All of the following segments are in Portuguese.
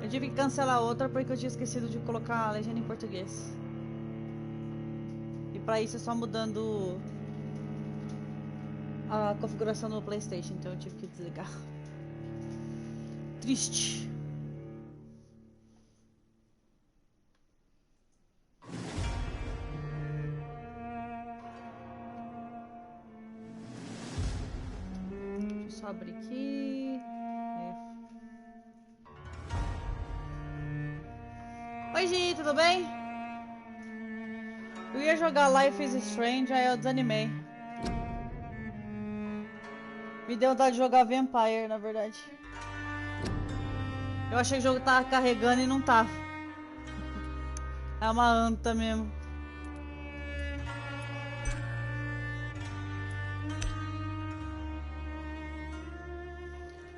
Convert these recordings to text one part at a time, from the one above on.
Eu tive que cancelar outra porque eu tinha esquecido de colocar a legenda em português. E pra isso é só mudando a configuração do PlayStation, então eu tive que desligar. Triste. Deixa eu só abrir aqui. Oi, Gi, tudo bem? Eu ia jogar Life is Strange, aí eu desanimei. Me deu vontade de jogar Vampyr, na verdade. Eu achei que o jogo tava carregando e não tava. É uma anta mesmo.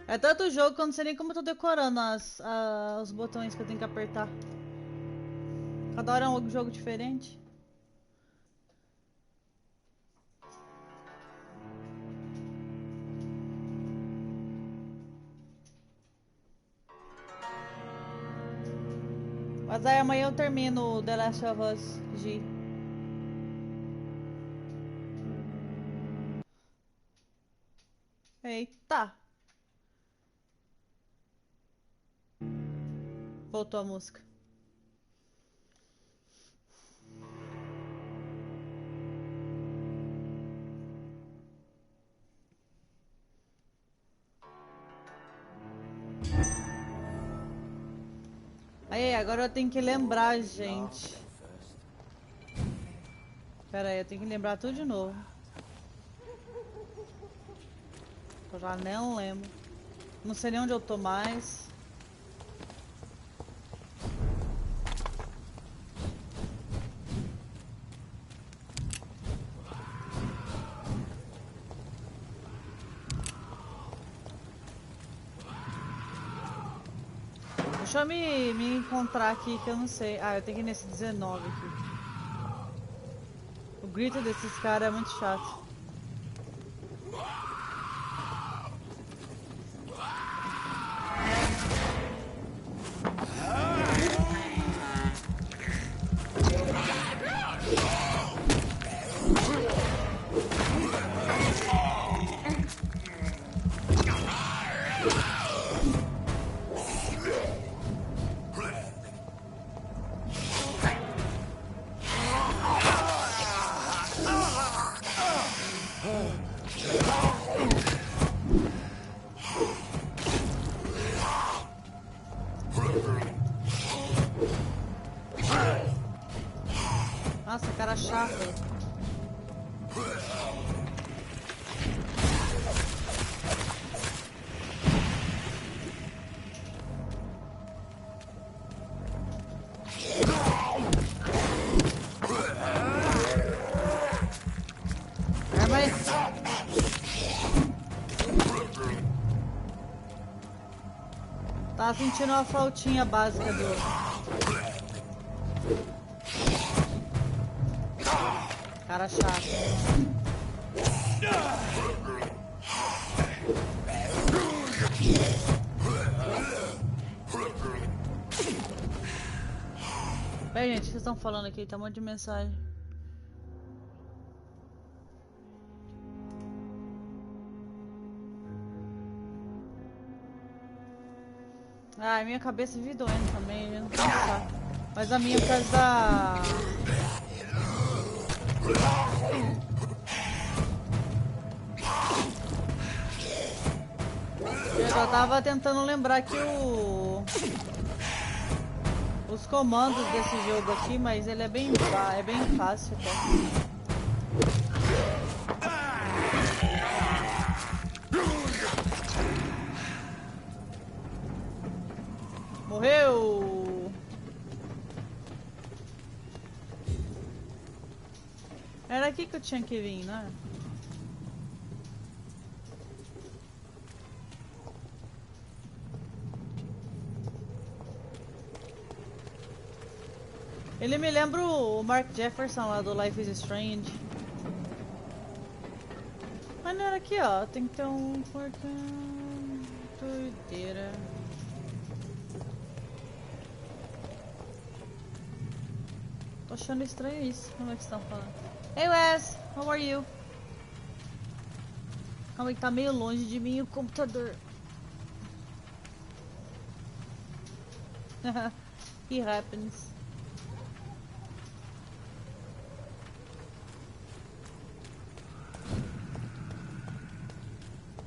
É tanto jogo que eu não sei nem como eu tô decorando os botões que eu tenho que apertar. Cada hora é um jogo diferente. Mas aí amanhã eu termino The Last of Us, G. Eita! Voltou a música. Aí, agora eu tenho que lembrar, gente. Pera aí, eu tenho que lembrar tudo de novo. Eu já nem lembro. Não sei nem onde eu tô mais. Deixa eu me encontrar aqui que eu não sei. Ah, eu tenho que ir nesse 19 aqui. O grito desses caras é muito chato. Nossa, cara chato. Tava sentindo uma flautinha básica do... Cara chato. Bem, gente, o que vocês estão falando aqui? Tá um monte de mensagem. Ah, minha cabeça vive doendo também, eu não tô cansado. Mas a minha é por causa da... Eu já tava tentando lembrar que os comandos desse jogo aqui, mas ele é bem fácil, tá? Morreu! Era aqui que eu tinha que vir, né? Ele me lembra o Mark Jefferson lá do Life is Strange. Mas não era aqui, ó. Tem que ter um portão... Doideira. Tô achando estranho isso. Como é que estão falando? Hey Wes, how are you? Calma aí que tá meio longe de mim o computador. It happens.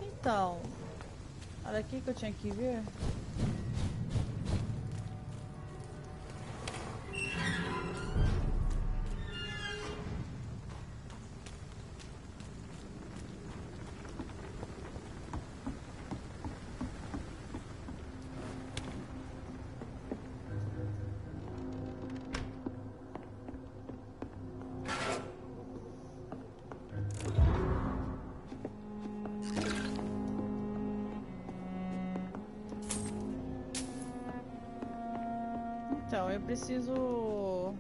Então, olha aqui que eu tinha que ver. Então, eu preciso...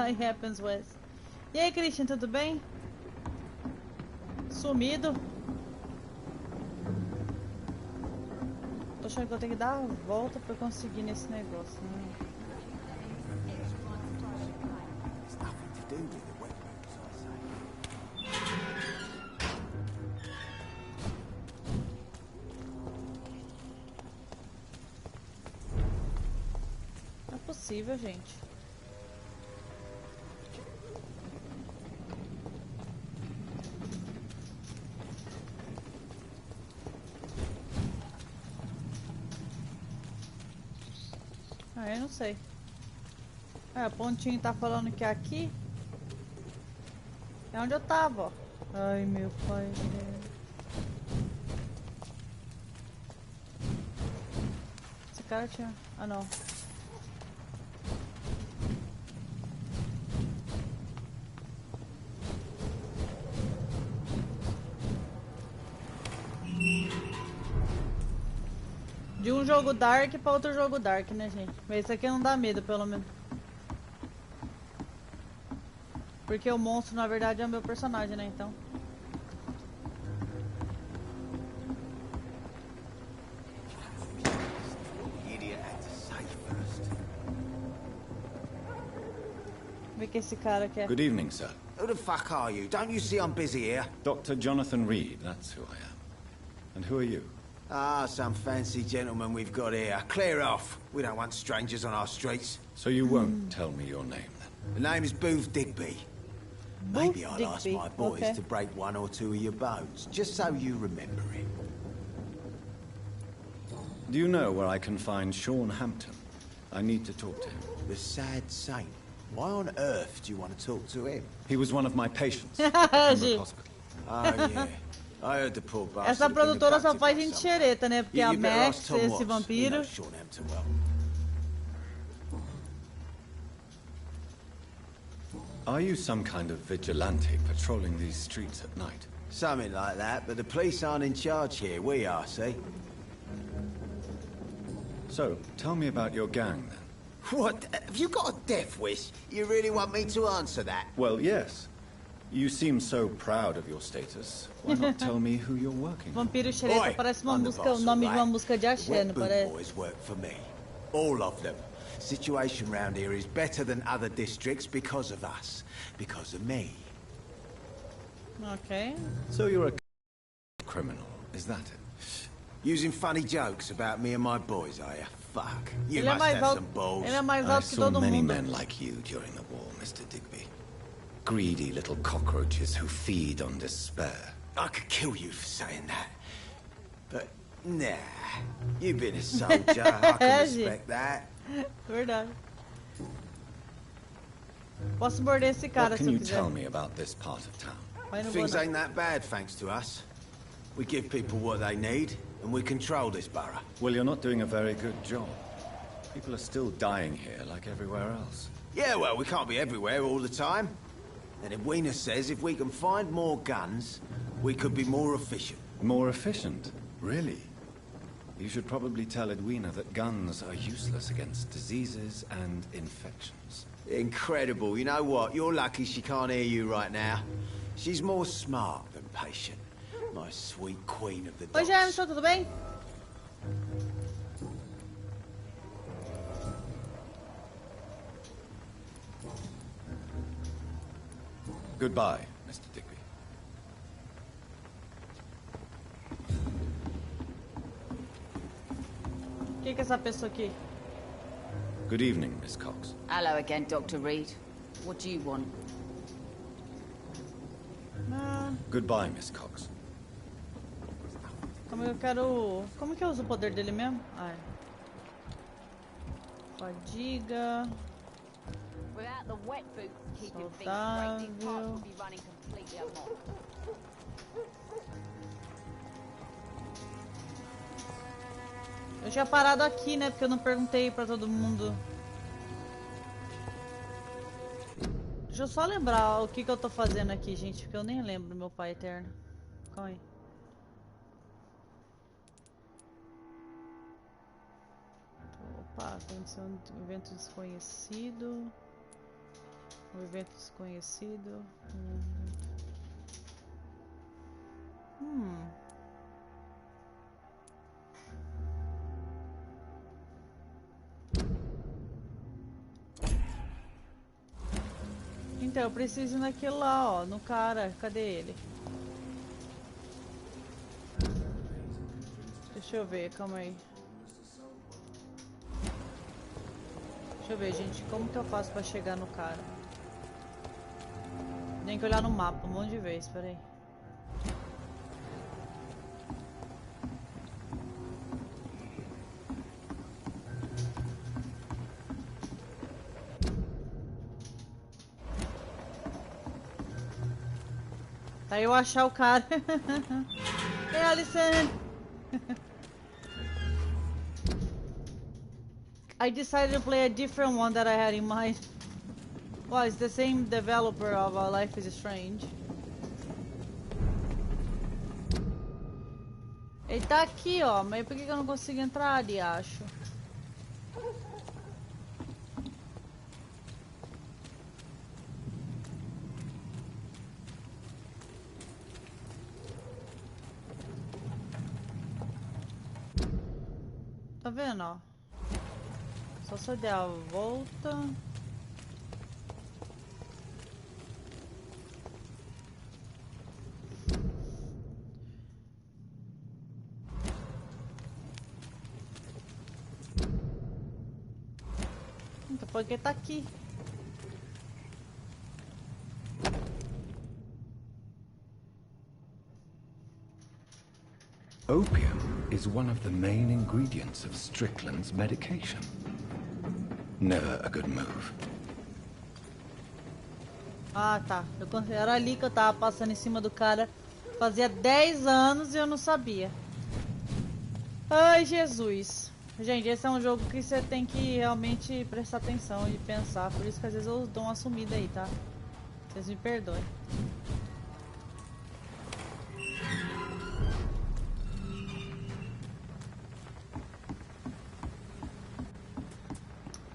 It happens, Wes. E aí, Christian, tudo bem? Sumido. Tô achando que eu tenho que dar a volta pra conseguir nesse negócio, né? Não é possível, gente. Ah, eu não sei. É, o pontinho tá falando que aqui é onde eu tava, ó. Ai, meu pai. Esse cara tinha... Ah, não. De um jogo dark pra outro jogo dark, né, gente? Mas esse aqui não dá medo, pelo menos. Porque o monstro, na verdade, é o meu personagem, né, então. Vê que esse cara quer. Good evening, sir. Who the fuck are you? Don't you see I'm busy here? Dr. Jonathan Reed, that's who I am. And who are you? Ah, some fancy gentleman we've got here. Clear off. We don't want strangers on our streets. So you won't tell me your name, then? The name's Booth Digby. Maybe I'll ask Digby, my boys okay. to break one or two of your bones, just so you remember it. Do you know where I can find Sean Hampton? I need to talk to him. The sad saint. Why on earth do you want to talk to him? He was one of my patients at the Pembroke Hospital. Oh, yeah. I heard the poor bastard Essa had been produtora só abducted faz by gente someone. xereta, né? Porque a You better Max, ask Tom esse Watts. He vampiro. knows Sean Hampton well. Are you some kind of vigilante patrolling these streets at night? Something like that, but the police aren't in charge here. We are, see? So, tell me about your gang, then. What? Have you got a death wish? You really want me to answer that? Well, yes. You seem so proud of your status. Why not tell me who you're working with? Vampiro xereta parece uma I'm the música, boss, o nome de all uma right? música de axé, The não Wet Boot parece? boys work for me. All of them. Situation round here is better than other districts because of us. Because of me. Ok. So you're a criminal, is that it? Using funny jokes about me and my boys, are you? Fuck. You Ele é must mais have alto, some balls. ele é mais I alto que saw todo many mundo. men like you during the war, Mr. Digby. Greedy little cockroaches who feed on despair. I could kill you for saying that. But, nah. You've been a soldier. I can respect that. Verdade. Posso morder esse cara What se can eu you quiser. tell me about this part of town? Mas não vou Things não. ain't that bad, thanks to us. We give people what they need, and we control this borough. Well, you're not doing a very good job. People are still dying here like everywhere else. Yeah, well, we can't be everywhere all the time. And Edwina says if we can find more guns, we could be more efficient. More efficient? Really? You should probably tell Edwina that guns are useless against diseases and infections. Incredible. You know what? You're lucky she can't hear you right now. She's more smart than patient. My sweet queen of the Oi, dogs. Jameson, tudo bem? Goodbye, Mr. Digby. O que é essa pessoa aqui? Good evening, Miss Cox. Hello again, Dr. Reed. What do you want? Goodbye, Miss Cox. Como eu quero... Como que eu uso o poder dele mesmo? Ai. Fadiga. Without the wet boots keeping things straight, these parts would be running completely amok. Eu tinha parado aqui, né? Porque eu não perguntei pra todo mundo. Deixa eu só lembrar o que eu tô fazendo aqui, gente. Porque eu nem lembro, meu pai eterno. Calma aí. Opa, aconteceu um evento desconhecido. Um evento desconhecido. Então, eu preciso ir naquele lá, ó, no cara. Cadê ele? Deixa eu ver, calma aí. Deixa eu ver, gente, como que eu faço pra chegar no cara? Tem que olhar no mapa um monte de vezes, peraí. Pra eu achar o cara. É, Alison! I decided to play a different one that I had in mind. Well, it's the same developer of Life is Strange. Ele tá aqui, ó, mas por que eu não consigo entrar ali, acho? Tá vendo, ó? Só se eu der a volta. Então porque tá aqui. Opium is one of the main ingredients of Strickland's medication. Never a good move. Ah, tá. Era ali que eu tava passando em cima do cara. Fazia 10 anos e eu não sabia. Ai, Jesus. Gente, esse é um jogo que você tem que realmente prestar atenção e pensar. Por isso que às vezes eu dou uma sumida aí, tá? Vocês me perdoem.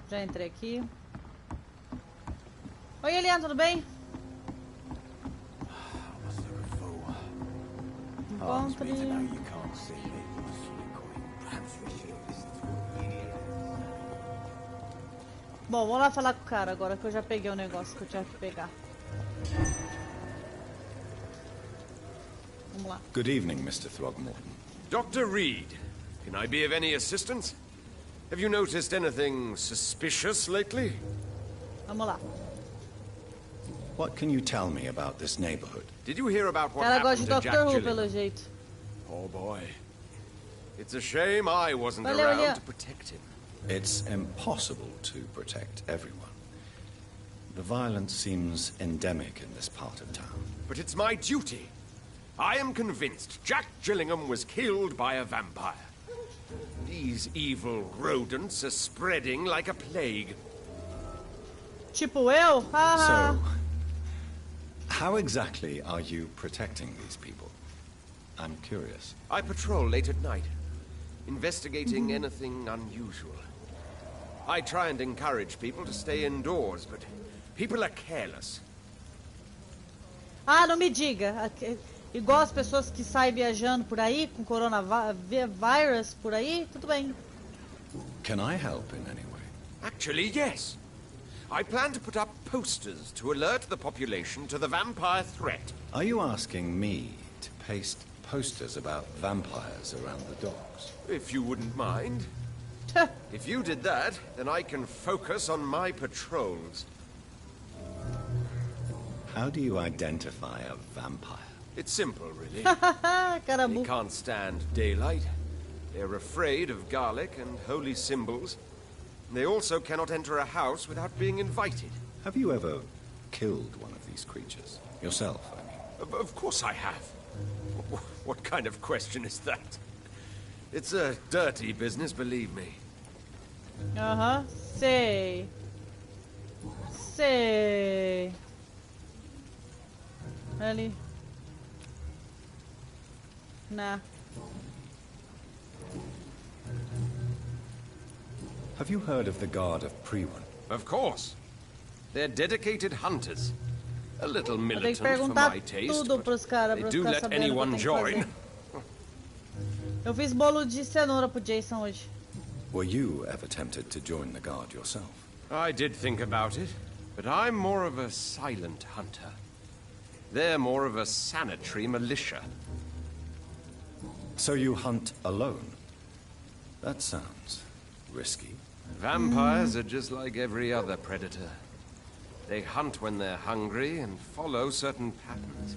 Já entrei aqui. Oi, Eliane, tudo bem? Encontre. Bom, vamos lá falar com o cara agora que eu já peguei o negócio que eu tinha que pegar. Vamos lá. Good evening, Mr. Throgmorton. Dr. Reed, can I be of any assistance? Have you noticed anything suspicious lately? Vamos lá. What can you tell me about this neighborhood? Did you hear about O what cara gosta happened de to Dr. Jack Who, pelo Gillingham? jeito. Oh boy. It's a shame I wasn't Valeu, around Eliane. to protect him. It's impossible to protect everyone. The violence seems endemic in this part of town. But it's my duty. I am convinced Jack Gillingham was killed by a vampire. These evil rodents are spreading like a plague. Tipo eu? Haha. So, how exactly are you protecting these people? I'm curious. I patrol late at night, investigating anything unusual. I try and encourage people to stay indoors, but people are careless. Ah, não me diga. Igual as pessoas que saem viajando por aí com coronavírus por aí, tudo bem. Can I help in any way? Actually, yes. I plan to put up posters to alert the population to the vampire threat. Are you asking me to paste posters about vampires around the docks? If you wouldn't mind. If you did that, then I can focus on my patrols. How do you identify a vampire? It's simple, really. Cara They burro. can't stand daylight. They're afraid of garlic and holy symbols. They also cannot enter a house without being invited. Have you ever killed one of these creatures? Yourself, I mean. Of course I have. What kind of question is that? It's a dirty business, believe me. Aham, sei. Sei. Ali. Nah. Have you heard of the Guard of Prewan? Of course. They're dedicated hunters. A little Eu tenho que militant for perguntar my taste, tudo but pros caras they pra eu do ficar let sabendo o que eu anyone tenho que join. fazer. Eu fiz bolo de cenoura pro Jason hoje. Were you ever tempted to join the Guard yourself? I did think about it, but I'm more of a silent hunter. They're more of a sanitary militia. So you hunt alone? That sounds risky. Vampires are just like every other predator. They hunt when they're hungry and follow certain patterns.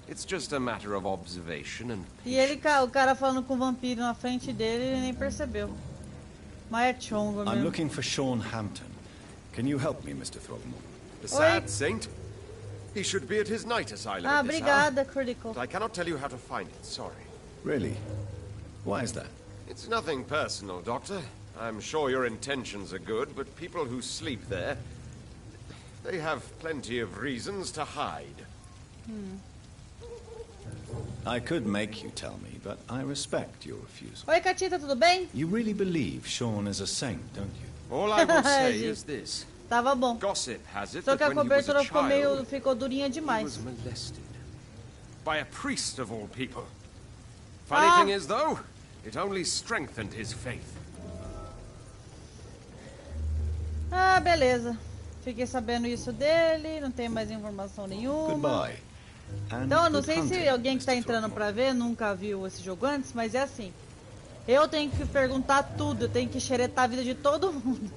It's just a matter of observation and E ele, o cara falando com o vampiro na frente dele, ele nem percebeu. Mas é chongo I'm mesmo. looking for Sean Hampton. Can you help me, Mr. Throgmorton? The sad saint? He should be at his night asylum Ah, at this hour. obrigada, Critical. But I cannot tell you how to find it, sorry. Really? Why is that? It's nothing personal, Doctor. I'm sure your intentions are good, but people who sleep there, they have plenty of reasons to hide. I could make you tell me, but I respect your refusal. Oi, Catita, tudo bem? You really believe Sean is a saint, don't you? All I will say is this. Tava bom. Gossip has it Só that que a when he was a cobertura child, ficou durinha he demais. was molested. By a priest of all people. Funny Ah. thing is, though, it only strengthened his faith. Ah, beleza. Fiquei sabendo isso dele, não tem mais informação nenhuma. Goodbye. And Então, eu não good sei se hunting, alguém que tá Mr. entrando Throgmorton. pra ver nunca viu esse jogo antes, mas é assim. Eu tenho que perguntar tudo, eu tenho que xeretar a vida de todo mundo.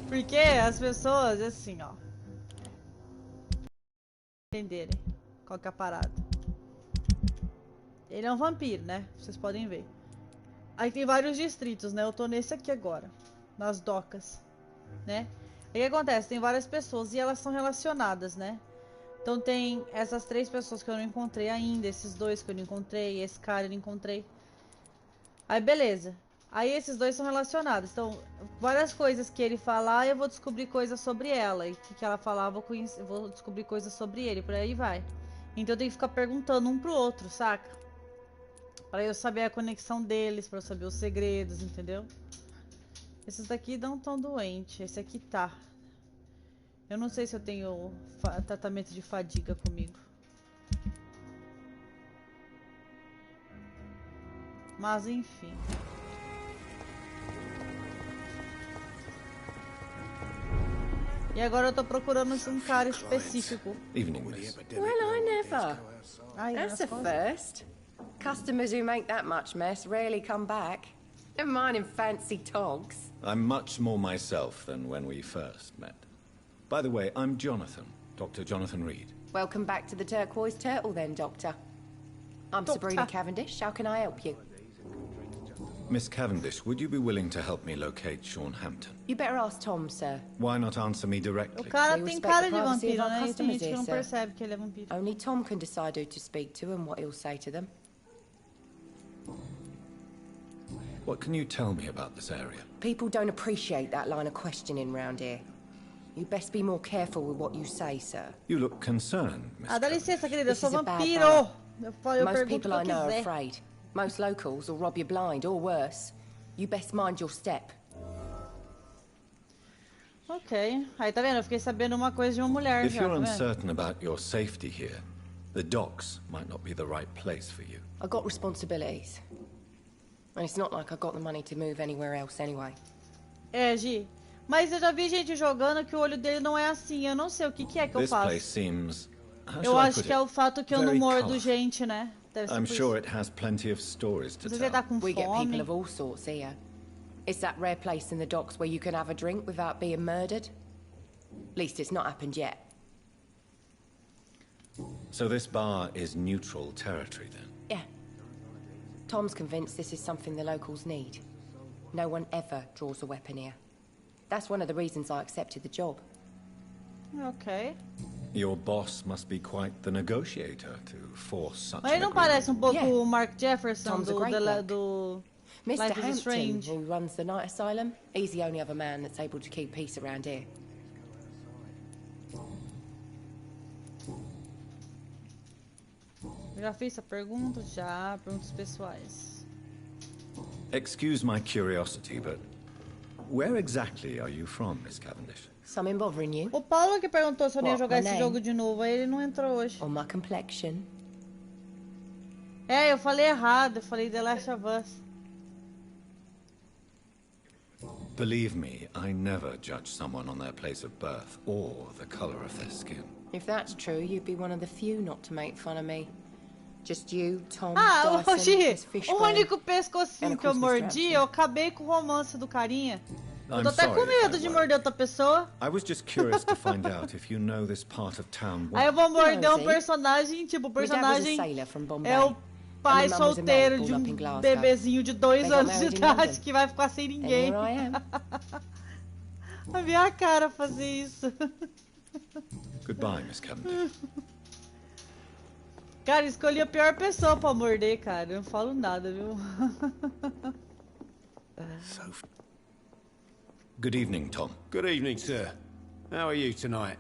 Porque as pessoas, assim, ó. Entenderem qual que é a parada. Ele é um vampiro, né? Vocês podem ver. Aí tem vários distritos, né? Eu tô nesse aqui agora. Nas docas, né? Aí o que acontece? Tem várias pessoas e elas são relacionadas, né? Então tem essas 3 pessoas que eu não encontrei ainda, esses 2 que eu não encontrei, esse cara eu não encontrei. Aí beleza. Aí esses 2 são relacionados. Então, várias coisas que ele falar, eu vou descobrir coisas sobre ela. E o que ela falar, eu vou descobrir coisas sobre ele. Por aí vai. Então eu tenho que ficar perguntando um pro outro, saca? Pra eu saber a conexão deles, pra eu saber os segredos, entendeu? Esses daqui não tão doentes. Esse aqui tá. Eu não sei se eu tenho tratamento de fadiga comigo. Mas enfim. E agora eu tô procurando um cara específico. Evening, miss. Well, I never. Ai, That's nas a costas. first. Customers who make that much mess rarely come back. Never mind in fancy togs. I'm much more myself than when we first met. By the way, I'm Jonathan, Dr. Jonathan Reed. Welcome back to the Turquoise Turtle then, Doctor. I'm Sabrina Cavendish. How can I help you? Miss Cavendish, would you be willing to help me locate Sean Hampton? You better ask Tom, sir. Why not answer me O directly? cara We tem respect cara the de privacy of vampiro, our né? E tem customers gente que here, não sir. percebe que ele é vampiro. Only Tom can decide who to speak to and what he'll say to them. What can you tell me about this area? People don't appreciate that line of questioning round here. You best be more careful with what you say, sir. You look concerned, Miss Ah, dá Cavendish. licença, querida, eu This sou is a bad vampiro! bar. Eu Most pergunto o people que I eu know are quiser. afraid. Most locals will rob you blind or worse. You best mind your step. Ok. Aí tá vendo? Eu fiquei sabendo uma coisa de uma mulher If já, you're tá vendo? uncertain about your safety here, the docks might not be the right place for you. I got responsibilities. And it's not like I got the money to move anywhere else anyway. É, Gi. Mas eu já vi gente jogando que o olho dele não é assim. Eu não sei o que é que eu This faço. place seems, how Eu shall I acho put que é it? o fato que eu não Very mordo colourful. gente, né? Deve ser I'm por sure isso. it has plenty of stories to Às vezes ele tá tell. com We get people fome. of all sorts here. It's that rare place in the docks where you can have a drink without being murdered. At least it's not happened yet. So this bar is neutral territory then? Yeah. Tom's convinced this is something the locals need. No one ever draws a weapon here. That's one of the reasons I accepted the job. Ok. Your boss must be quite the negotiator to force such Mas an ele não agreement. parece um pouco Yeah. o Mark Jefferson Tom's a do, great do, bloke. do Mr. Life is Hampton, Strange? who runs the night asylum, he's the only other man that's able to keep peace around here. Eu já fiz essa pergunta? Já. Perguntas pessoais. Excuse my curiosity, but where exactly are you from, Miss Cavendish? Something bothering you? O Paulo que perguntou se eu não ia What, jogar my esse name? jogo de novo, aí ele não entrou hoje. Or my complexion? É, eu falei errado, eu falei The Last of Us. Believe me, I never judge someone on their place of birth or the color of their skin. If that's true, you'd be one of the few not to make fun of me. Just you, Tom, Ah, Dyson, hoje, Miss o Fishburne. único pescocinho And que eu of course, Mr. mordi, Hampton. eu acabei com o romance do carinha. Eu tô I'm até com sorry if medo I de worried. morder outra pessoa. I was just curious to find out if you know this part of town Aí eu well. vou morder um Nosy. personagem, tipo, o My dad was a personagem sailor from Bombay. é o pai And my mum was a solteiro maid de born up in um Glasgow. bebezinho de 2 They got anos de married in idade London. que vai ficar sem And ninguém. here I am. A minha cara fazer isso. Goodbye, Miss Cavendish. Cara, escolhi a pior pessoa pra morder, cara. Eu não falo nada, viu? Good evening, Tom. Good evening, sir. How are you tonight?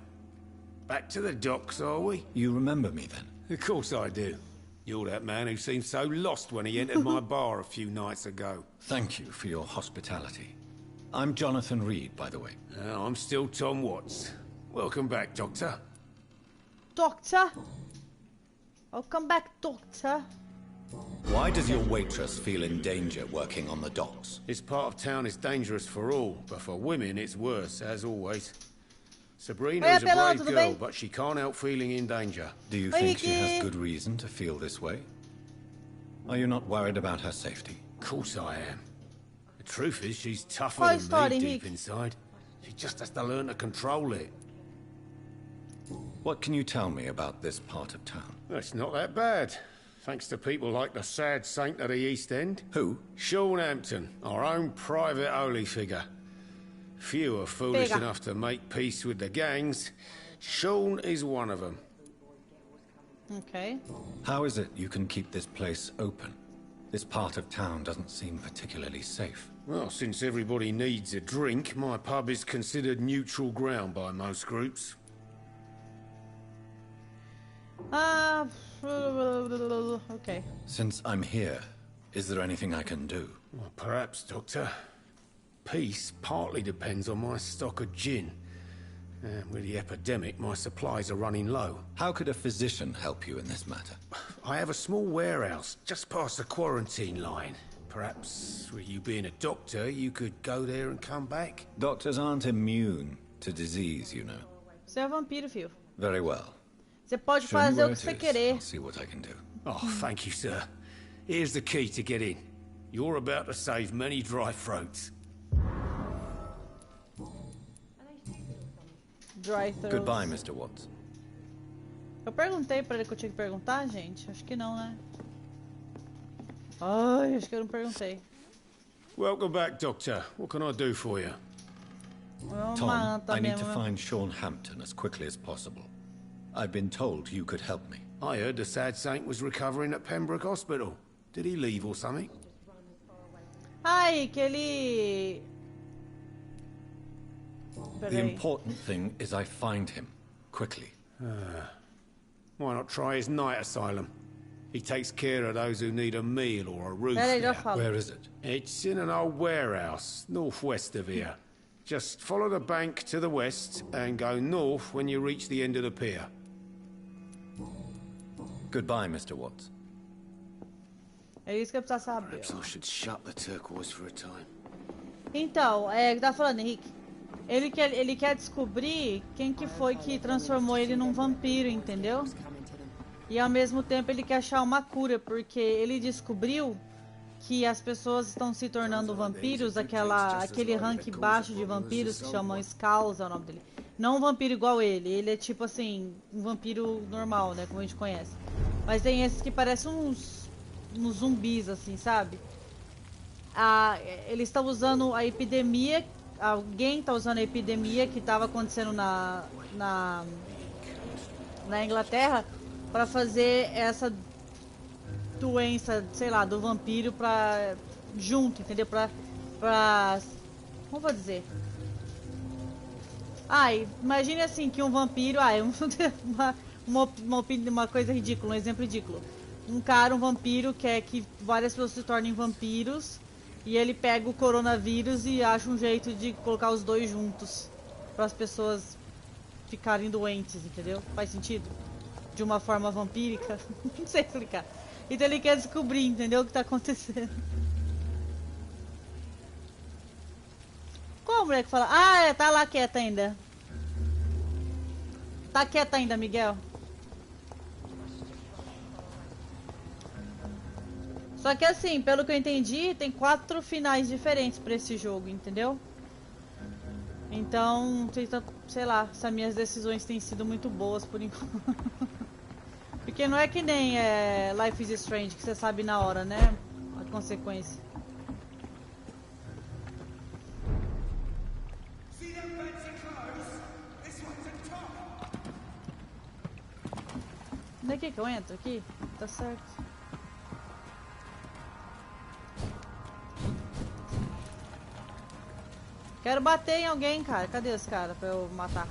Back to the docks, are we? You remember me then? Of course I do. You're that man who seemed so lost when he entered my bar a few nights ago. Thank you for your hospitality. I'm Jonathan Reed, by the way. I'm still Tom Watts. Welcome back, Doctor. Doctor? Welcome back, Doctor. Why does your waitress feel in danger working on the docks? This part of town is dangerous for all, but for women it's worse, as always. Sabrina Oi, is a Apelão, brave tudo girl, bem? but she can't help feeling in danger. Do you Oi, think she Ricky. has good reason to feel this way? Are you not worried about her safety? Of course I am. The truth is, she's tougher Qual a than história, me Henrique? deep inside. She just has to learn to control it. What can you tell me about this part of town? It's not that bad. Thanks to people like the sad saint of the East End. Who? Sean Hampton, our own private holy figure. Few are foolish Figure. enough to make peace with the gangs. Sean is one of them. Ok. How is it you can keep this place open? This part of town doesn't seem particularly safe. Well, since everybody needs a drink, my pub is considered neutral ground by most groups. Ah. Ok. Since I'm here, is there anything I can do? Well, perhaps, Doctor. Peace partly depends on my stock of gin. And with the epidemic, my supplies are running low. How could a physician help you in this matter? I have a small warehouse just past the quarantine line. Perhaps, with you being a doctor, you could go there and come back? Doctors aren't immune to disease, you know. Você é vampiro, filho. Very well. Você pode Show me fazer where o it que você is. querer. I'll see what I can do. Oh, thank you, sir. Here's the key to get in. You're about to save many dry throats. Dry throat. Goodbye, Mr. Watts. Eu perguntei pra ele que eu tinha que perguntar, gente? Acho que não, né? Ai, acho que eu não perguntei. Welcome back, Doctor. What can I do for you? É uma Tom, anta I need mesmo, to né? find Sean Hampton as quickly as possible. I've been told you could help me. I heard the sad saint was recovering at Pembroke Hospital. Did he leave or something? Ai, que ele... The Peraí. important thing is I find him quickly. Why not try his night asylum? He takes care of those who need a meal or a roof Peraí, já there. falo. Where is it? It's in an old warehouse, northwest of here. Just follow the bank to the west and go north when you reach the end of the pier. Goodbye, Mr. Watts. É isso que eu preciso saber. Perhaps I should shut the turquoise for a time. Então, é o que tá falando, Henrique? Ele quer descobrir quem que foi que transformou ele num vampiro, entendeu? E ao mesmo tempo ele quer achar uma cura, porque ele descobriu que as pessoas estão se tornando vampiros, aquele rank baixo de vampiros que chamam Skulls, é o nome dele. Não um vampiro igual ele é tipo assim, um vampiro normal, né, como a gente conhece. Mas tem esses que parecem uns zumbis, assim, sabe? Eles estão usando a epidemia, alguém está usando a epidemia que estava acontecendo na Inglaterra para fazer essa doença, sei lá, do vampiro junto, entendeu? Como vou dizer? Imagine assim que um vampiro, uma coisa ridícula, um exemplo ridículo. Um vampiro quer que várias pessoas se tornem vampiros e ele pega o coronavírus e acha um jeito de colocar os dois juntos para as pessoas ficarem doentes, entendeu? Faz sentido? De uma forma vampírica? Não sei explicar. Então ele quer descobrir, entendeu? O que tá acontecendo. Qual a mulher que fala? Tá lá quieta ainda. Tá quieta ainda, Miguel. Só que assim, pelo que eu entendi, tem 4 finais diferentes pra esse jogo, entendeu? Então, sei lá, se as minhas decisões têm sido muito boas por enquanto. Porque não é que nem Life is Strange, que você sabe na hora, né? A consequência. Onde é que eu entro? Aqui? Tá certo. Quero bater em alguém, cara. Cadê esse cara pra eu matar?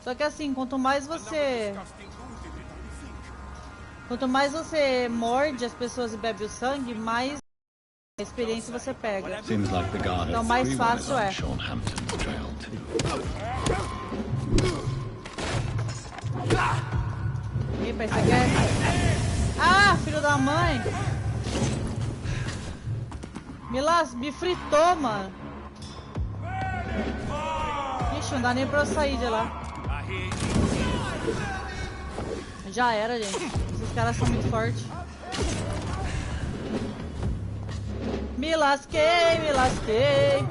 Só que assim, quanto mais você morde as pessoas e bebe o sangue, mais experiência você pega. Então mais fácil é. Epa, isso aqui é... filho da mãe! Me fritou, mano. Ixi, não dá nem pra eu sair de lá. Já era, gente. Esses caras são muito fortes. Me lasquei, me lasquei.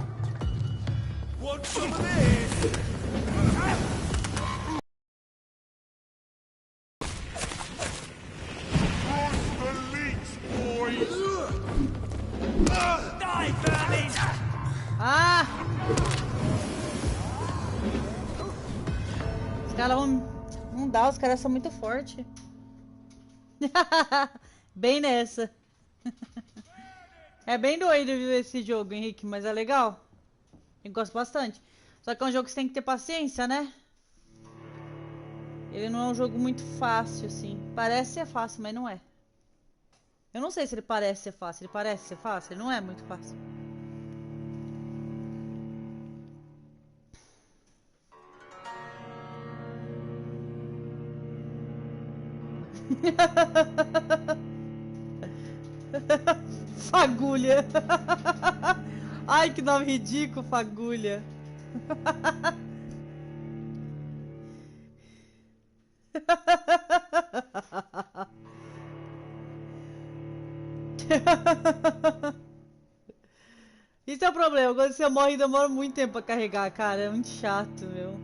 Os caras vão... Não dá, os caras são muito fortes. Bem nessa. É bem doido viver esse jogo, Henrique, mas é legal. Eu gosto bastante. Só que é um jogo que você tem que ter paciência, né? Ele não é um jogo muito fácil, assim. Parece ser fácil, mas não é. Eu não sei se ele parece ser fácil. Ele parece ser fácil? Ele não é muito fácil. Fagulha. Ai, que nome ridículo, Fagulha. Isso é o problema, quando você morre demora muito tempo pra carregar, cara. É muito chato, meu.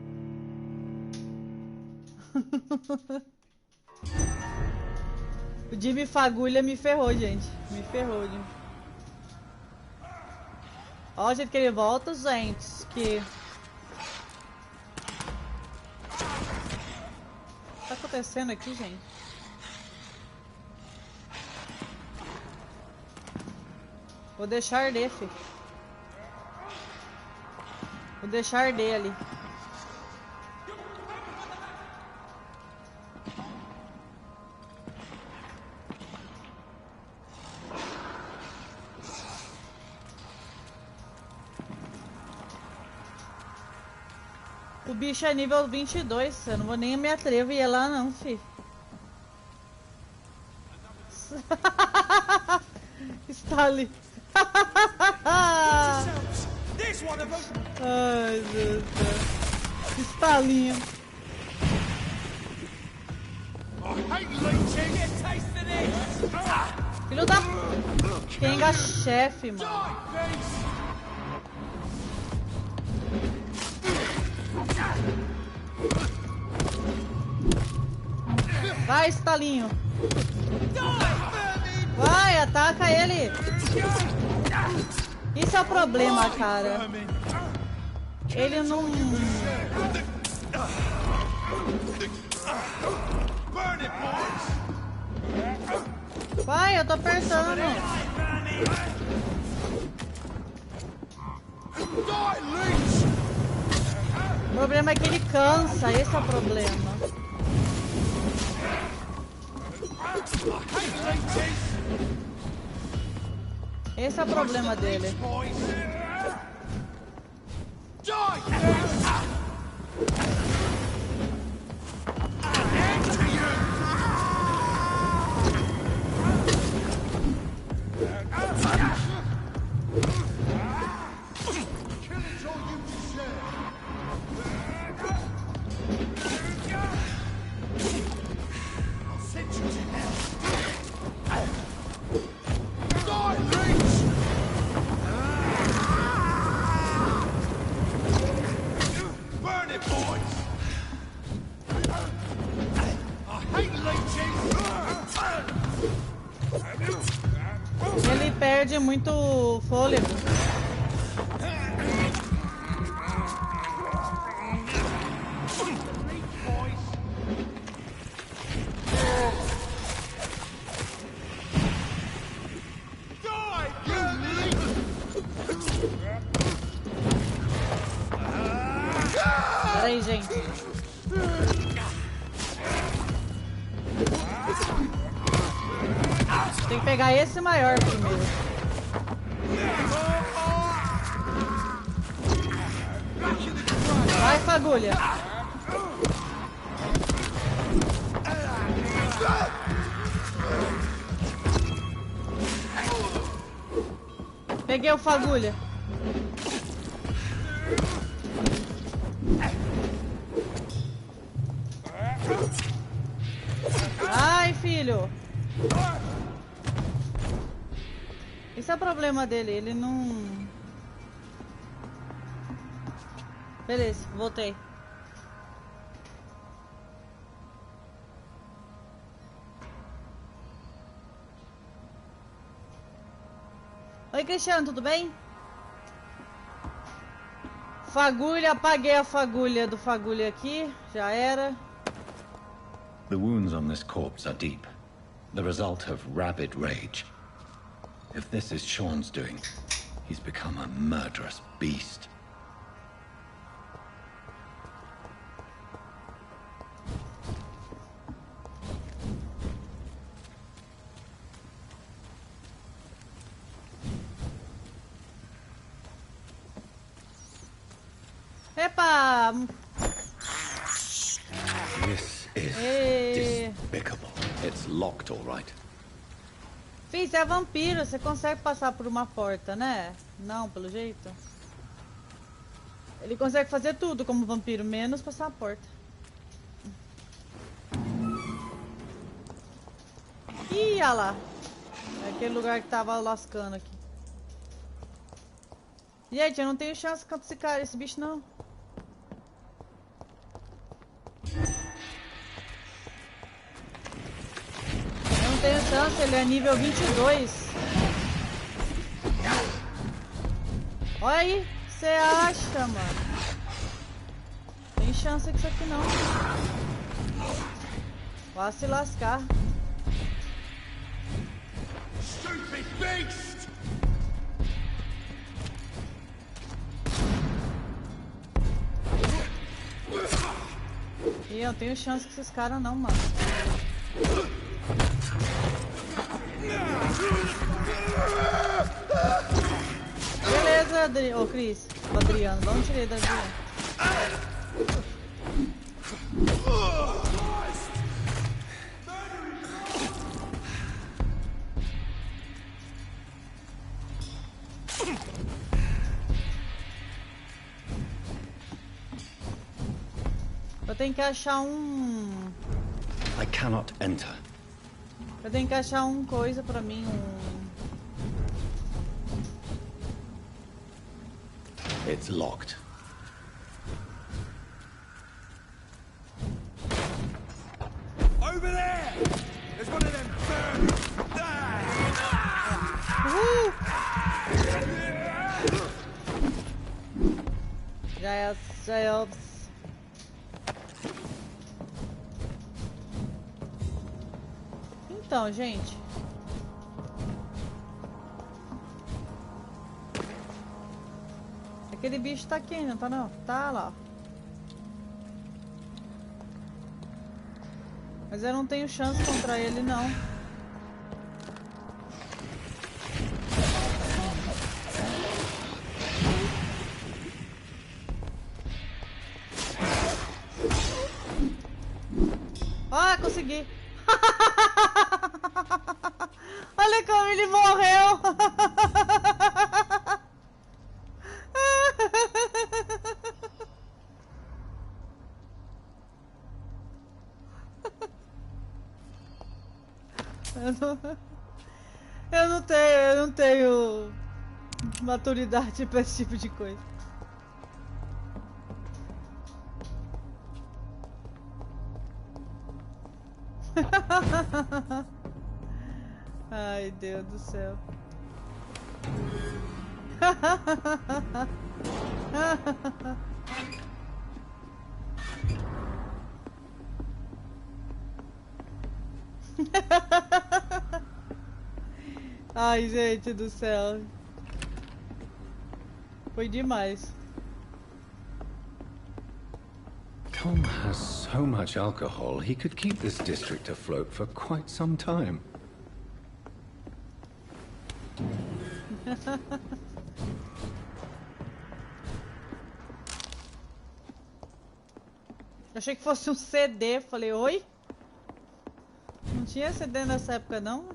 O Jimmy Fagulha me ferrou, gente. Me ferrou, gente. Ó o jeito que ele volta, gente. Que... O que tá acontecendo aqui, gente? Vou deixar arder, filho. Vou deixar arder ali. O bicho é nível 22, eu não vou nem me atrevo a ir lá não, fi. Está ali. Ai, meu Deus. Estalinho. Filho da... Kenga chefe, mano. Vai, estalinho. Vai, ataca ele. Isso é o problema, cara. Ele não... Vai, eu tô apertando. O problema é que ele cansa, esse é o problema. Esse é o problema dele. Ele perde muito fôlego. Peraí, gente. Tem que pegar esse maior primeiro. Vai, fagulha. Peguei o fagulha. Ai, filho. Esse é o problema dele, ele não... Beleza, voltei. Oi, Cristiano, tudo bem? Fagulha, apaguei a fagulha do fagulha aqui, já era. The wounds on this corpse are deep, the result of rabid rage. If this is Sean's doing, he's become a murderous beast. Epa! This is despicable. It's locked, all right. Fih, você é vampiro, você consegue passar por uma porta, né? Não, pelo jeito. Ele consegue fazer tudo como vampiro, menos passar a porta. Ih, olha lá. É aquele lugar que tava lascando aqui. Gente, eu não tenho chance contra esse cara, esse bicho não. Eu não tenho chance, ele é nível 22. Olha aí, você acha, mano? Tem chance com isso aqui não. Vai se lascar. Stupid beast! E eu não tenho chance com esses caras não, mano. Beleza, ô Cris, Adriano, vamos tirar ele Adriano. tenho que achar um... I cannot enter. Eu tenho que achar um coisa pra mim, It's locked. Over there! There's one of them birds! Já é. Então, gente. Aquele bicho tá aqui, não tá não? Tá lá. Mas eu não tenho chance contra ele, não. Ah, consegui. Olha como ele morreu. Eu não tenho maturidade pra esse tipo de coisa. Ai, Deus do céu. Ai, gente do céu. Foi demais. Tom has so much alcohol, he could keep this district afloat for quite some time. Achei que fosse um CD, falei, oi? Não tinha CD nessa época, não?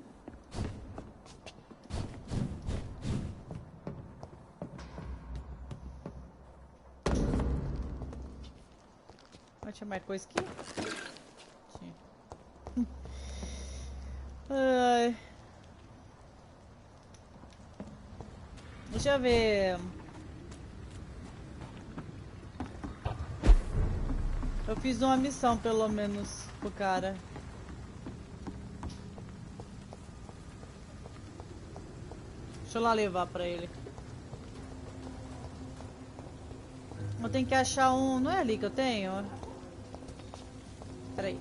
Tinha mais coisa aqui? Tinha. Ai. Deixa eu ver. Eu fiz uma missão, pelo menos, pro cara. Deixa eu lá levar pra ele. Eu tenho que achar um... Não é ali que eu tenho? Peraí.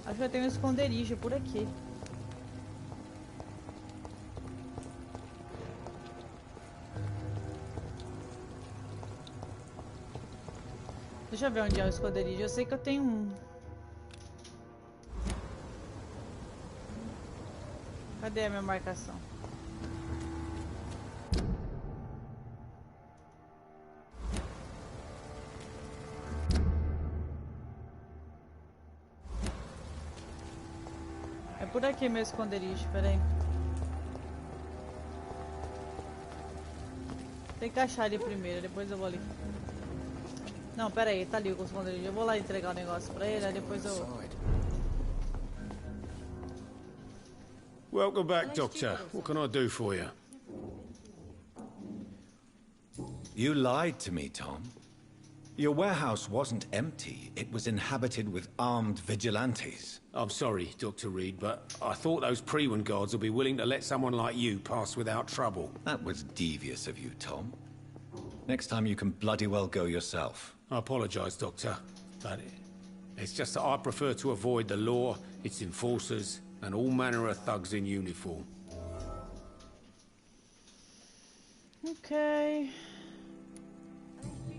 Acho que eu tenho um esconderijo por aqui. Deixa eu ver onde é o esconderijo. Eu sei que eu tenho um. Cadê a minha marcação? É por aqui meu esconderijo, peraí. Tem que achar ele primeiro, depois eu vou ali. Não, pera aí, tá ali o esconderijo. Eu vou lá entregar o negócio pra ele, aí depois eu... Welcome back, Doctor. What can I do for you? You lied to me, Tom. Your warehouse wasn't empty. It was inhabited with armed vigilantes. I'm sorry, Dr. Reed, but I thought those Prewen guards would be willing to let someone like you pass without trouble. That was devious of you, Tom. Next time you can bloody well go yourself. I apologize, Doctor, but it's just that I prefer to avoid the law, its enforcers, and all manner of thugs in uniform. Okay.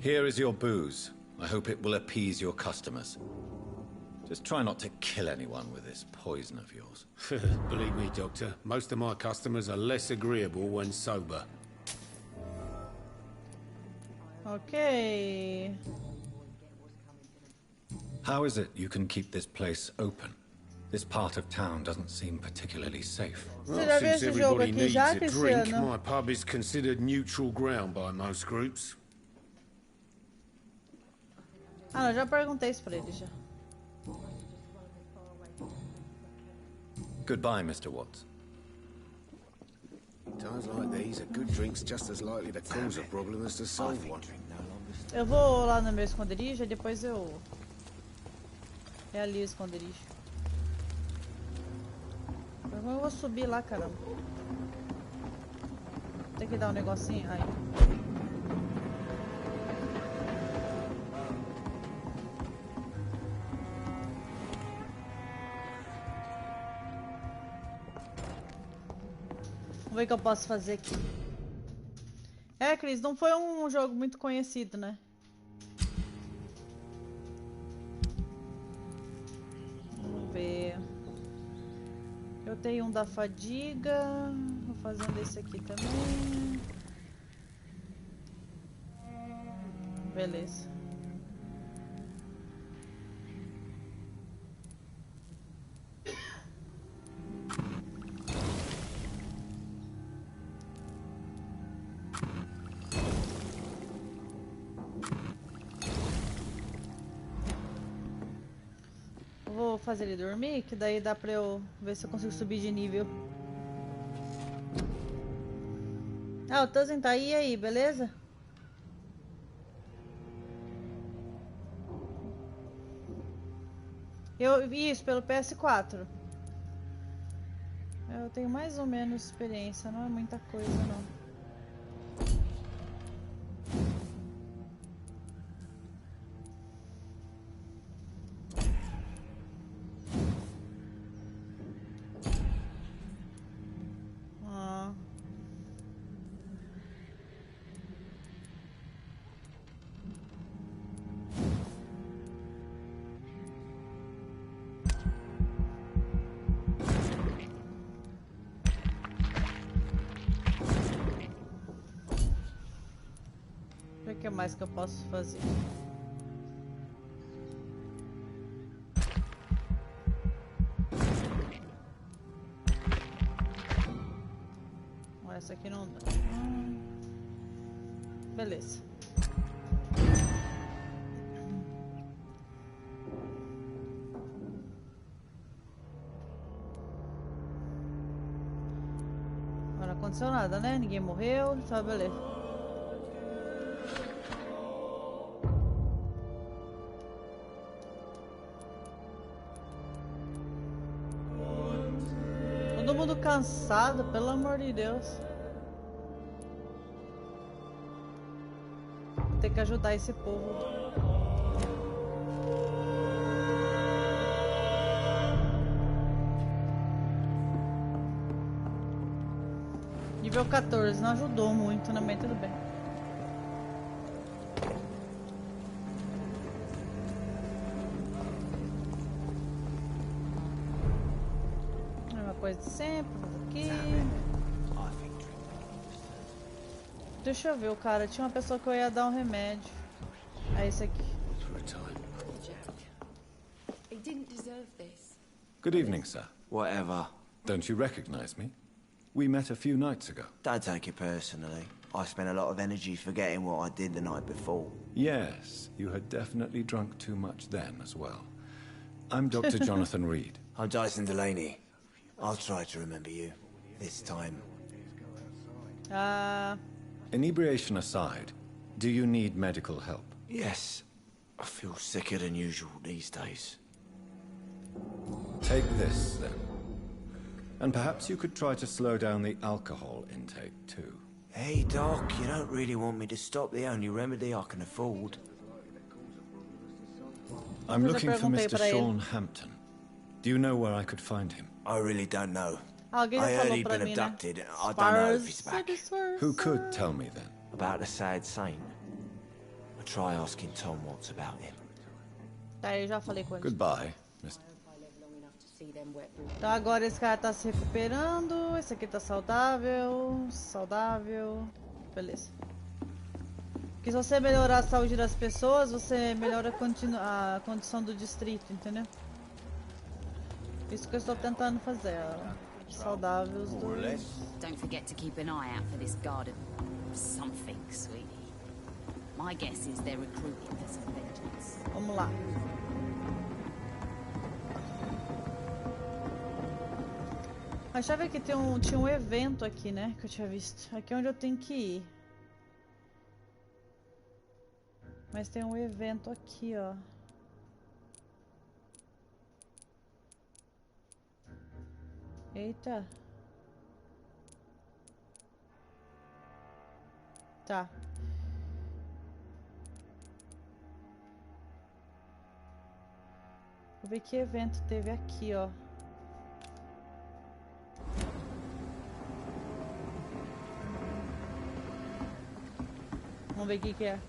Here is your booze. I hope it will appease your customers. Just try not to kill anyone with this poison of yours. Believe me, Doctor, most of my customers are less agreeable when sober. Okay. How is it you can keep this place open? This part of town doesn't seem particularly safe. Well, since everybody needs a drink, my pub is considered neutral ground by most groups. Ah, não, já perguntei isso pra ele já. Goodbye, Mr. Watts. Times like these, a good drink's just as likely to cause a problem as to solve one. Eu vou lá no meu esconderijo e depois eu realio o esconderijo. Eu vou subir lá, caramba. Tem que dar um negocinho. Aí. Vamos ver o que eu posso fazer aqui. É, Cris, não foi um jogo muito conhecido, né? Vamos ver. Eu tenho um da fadiga. Vou fazendo esse aqui também. Beleza. Vou fazer ele dormir, que daí dá pra eu ver se eu consigo subir de nível. Ah, o Tuzen tá aí, beleza? Isso, pelo PS4. Eu tenho mais ou menos experiência, não é muita coisa não. O que mais que eu posso fazer? Essa aqui não dá. Beleza. Não aconteceu nada, né? Ninguém morreu, tá beleza. Todo mundo cansado, pelo amor de Deus. Vou ter que ajudar esse povo. Nível 14, não ajudou muito, né? Mas tudo bem. Mesma coisa de sempre, aqui. Deixa eu ver o cara, tinha uma pessoa que eu ia dar um remédio. É esse aqui. Good evening, sir. Whatever. Don't you recognize me? We met a few nights ago. Don't take it personally. I spent a lot of energy forgetting what I did the night before. Yes, you had definitely drunk too much then as well. I'm Dr. Jonathan Reed. I'm Dyson Delaney. I'll try to remember you. This time. Inebriation aside, do you need medical help? Yes. I feel sicker than usual these days. Take this, then. And perhaps you could try to slow down the alcohol intake, too. Hey, Doc, you don't really want me to stop the only remedy I can afford. I'm looking for Mr. Sean Hampton. Do you know where I could find him? I really don't know. Alguém I heard falou he'd pra been mim, né? abducted. I don't know if he's back. Who could tell me, then? About the sad saint. I'll try asking Tom what's about him. Tá, eu já falei com ele. Goodbye, Mr. Então agora esse cara tá se recuperando. Esse aqui tá saudável. Saudável. Beleza. Porque se você melhorar a saúde das pessoas, você melhora a condição do distrito, entendeu? Isso que eu estou tentando fazer. Saudável os dois. Don't forget to keep an eye out for this garden. Something, sweetie. My guess is they're recruiting for some vengeance. Vamos lá. Achava que tinha um evento aqui, né? Que eu tinha visto. Aqui é onde eu tenho que ir. Mas tem um evento aqui, ó. Eita. Tá. Vou ver que evento teve aqui, ó. Vamos ver o que é.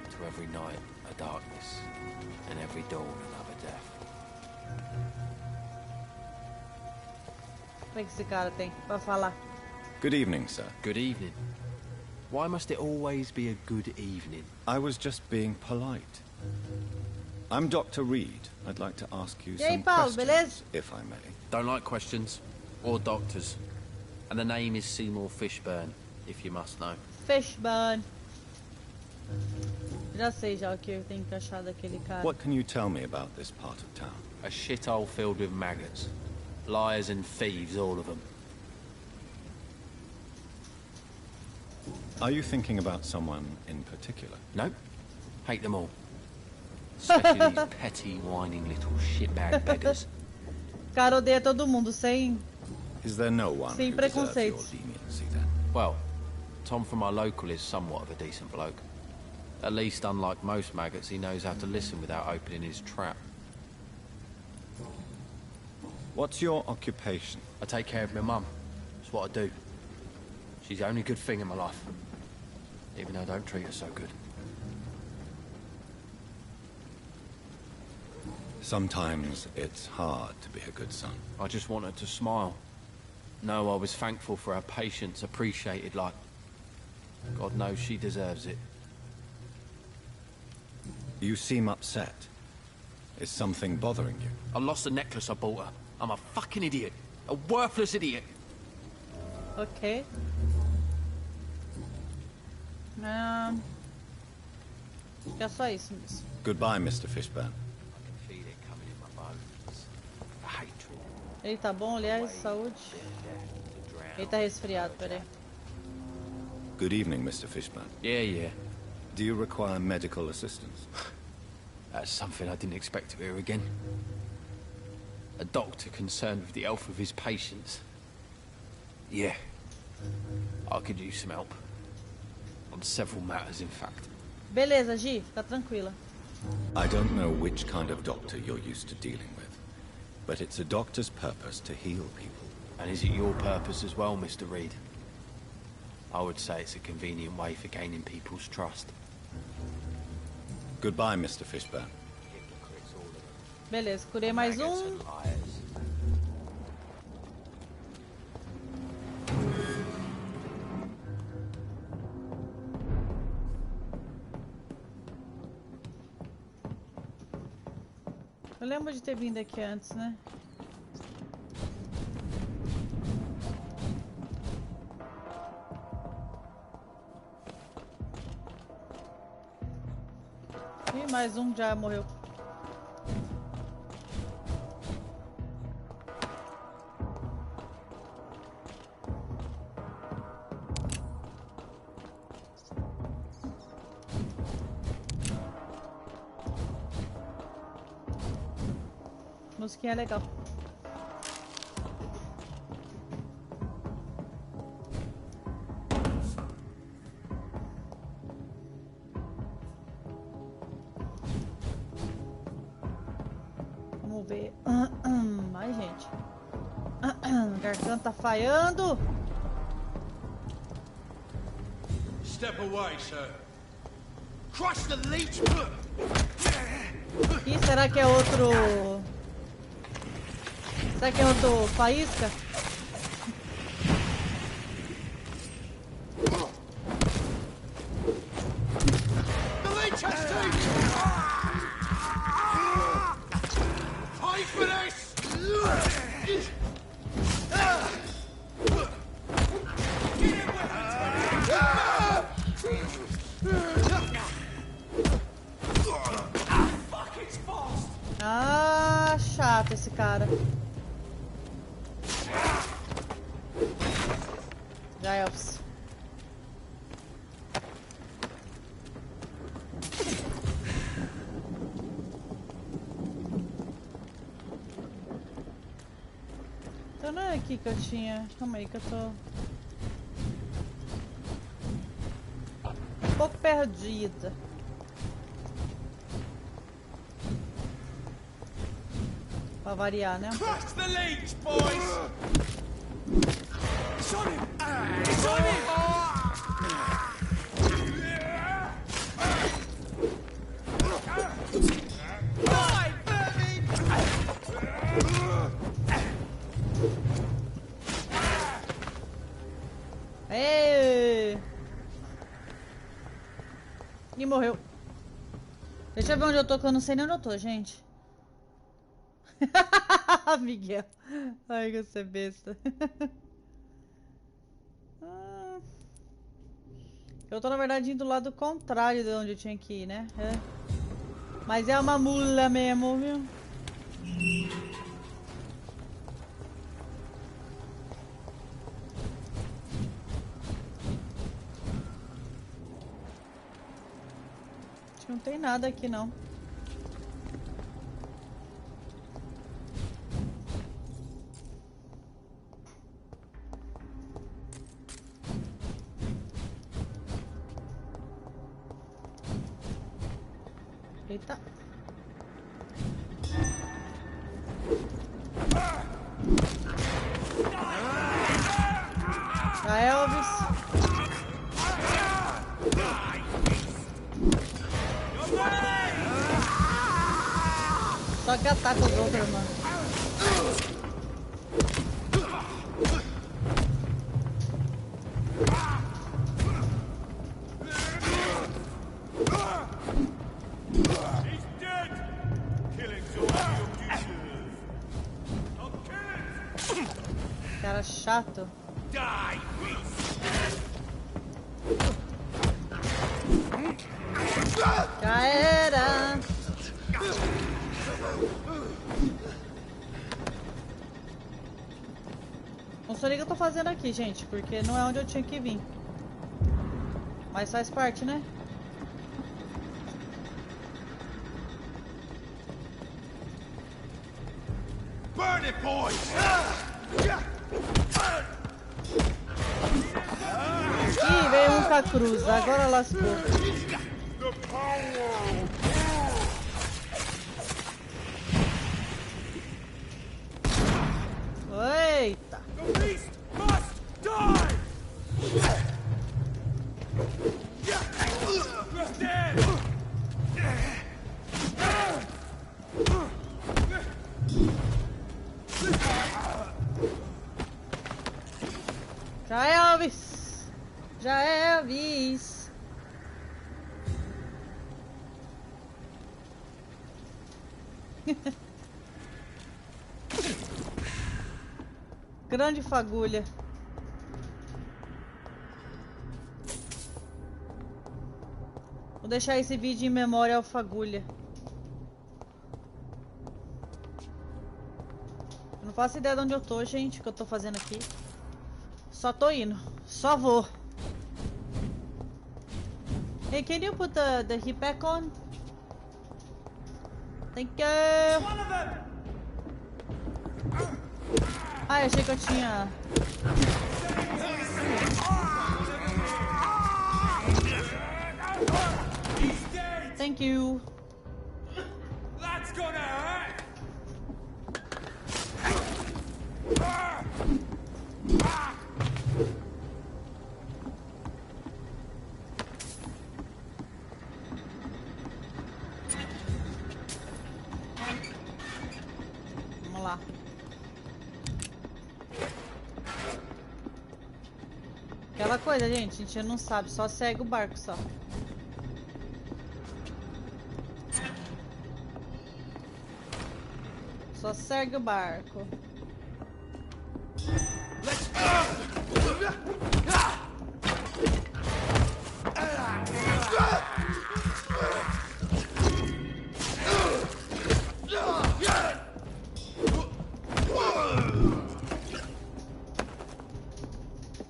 To every night a darkness, and every dawn another death. O que esse cara tem pra falar? Good evening, sir. Good evening. Why must it always be a good evening? I was just being polite. I'm Dr. Reed. I'd like to ask you E aí, some Paulo, questions, beleza? if I may. Don't like questions, or doctors. And the name is Seymour Fishburne, if you must know. Fishburne. Já sei já o que eu tenho que achar daquele cara. What can you tell me about this part of town? A shithole filled with maggots. Liars and thieves, all of them. Are you thinking about someone in particular? Nope. Hate them all. Especially these petty, whining little shitbag beggars. Cara odeia todo mundo, sem... Is there no one Sem who deserves your preconceitos. leniency then? Well, Tom from our local is somewhat of a decent bloke. At least, unlike most maggots, he knows how to listen without opening his trap. What's your occupation? I take care of my mum. It's what I do. She's the only good thing in my life. Even though I don't treat her so good. Sometimes it's hard to be a good son. I just want her to smile. No, I was thankful for her patience, appreciated like... God knows she deserves it. You seem upset. Is something bothering you? I lost the necklace I bought her. I'm a fucking idiot. A worthless idiot. Ok. É só isso mesmo. Goodbye, Mr. Fishburne. I can feel it coming in my bones. The hatred. Ele tá bom, aliás, saúde. Ele tá resfriado, peraí. Good evening, Mr. Fishburne. Yeah. Do you require medical assistance? That's something I didn't expect to hear again. A doctor concerned with the health of his patients. Yeah. I could use some help. On several matters, in fact. Beleza, Gi, fica tranquila. I don't know which kind of doctor you're used to dealing with, but it's a doctor's purpose to heal people. And is it your purpose as well, Mr. Reed? I would say it's a convenient way for gaining people's trust. Goodbye, Mr. Fishburne. Hypocrites, all of them. Beleza, curei mais Maggots um. and liars. Eu lembro de ter vindo aqui antes, né? E mais um já morreu. Musiquinha legal. Vamos ver. Ai, gente. Garganta falhando. Step away, sir. Crush the leech! Ih, será que é outro... Será que é outro faísca? for this! Ah, chato esse cara. Giles. Então não é aqui que eu tinha. Calma aí que eu tô um pouco perdida. Pra variar, né? Crush the leech, boys! It's on him! It's on him! Die, vermin! Ei! E morreu. Deixa eu ver onde eu tô, que eu não sei nem onde eu tô, gente. Miguel. Ai, que você é besta. Eu tô, na verdade, indo do lado contrário de onde eu tinha que ir, né? É. Mas é uma mula mesmo, viu? Acho que não tem nada aqui, não. Eita. A Elvis. Só que ataca os outros, mano. Cara chato. Já era. Não sei o que eu tô fazendo aqui, gente, porque não é onde eu tinha que vir. Mas faz parte, né? Burn it, boys! Ih, veio um com a cruz, agora lascou. Eita! The beast must die! Dead! Já é Elvis! Já é Elvis! Grande fagulha. Vou deixar esse vídeo em memória ao fagulha. Eu não faço ideia de onde eu tô, gente, o que eu tô fazendo aqui. Só tô indo. Só vou. Hey, can you put the heat back on? Thank you. Ah, eu achei que eu tinha... Thank you. That's gonna hurt! Vamos lá. Aquela coisa, gente, a gente não sabe, só segue o barco só. Só segue o barco.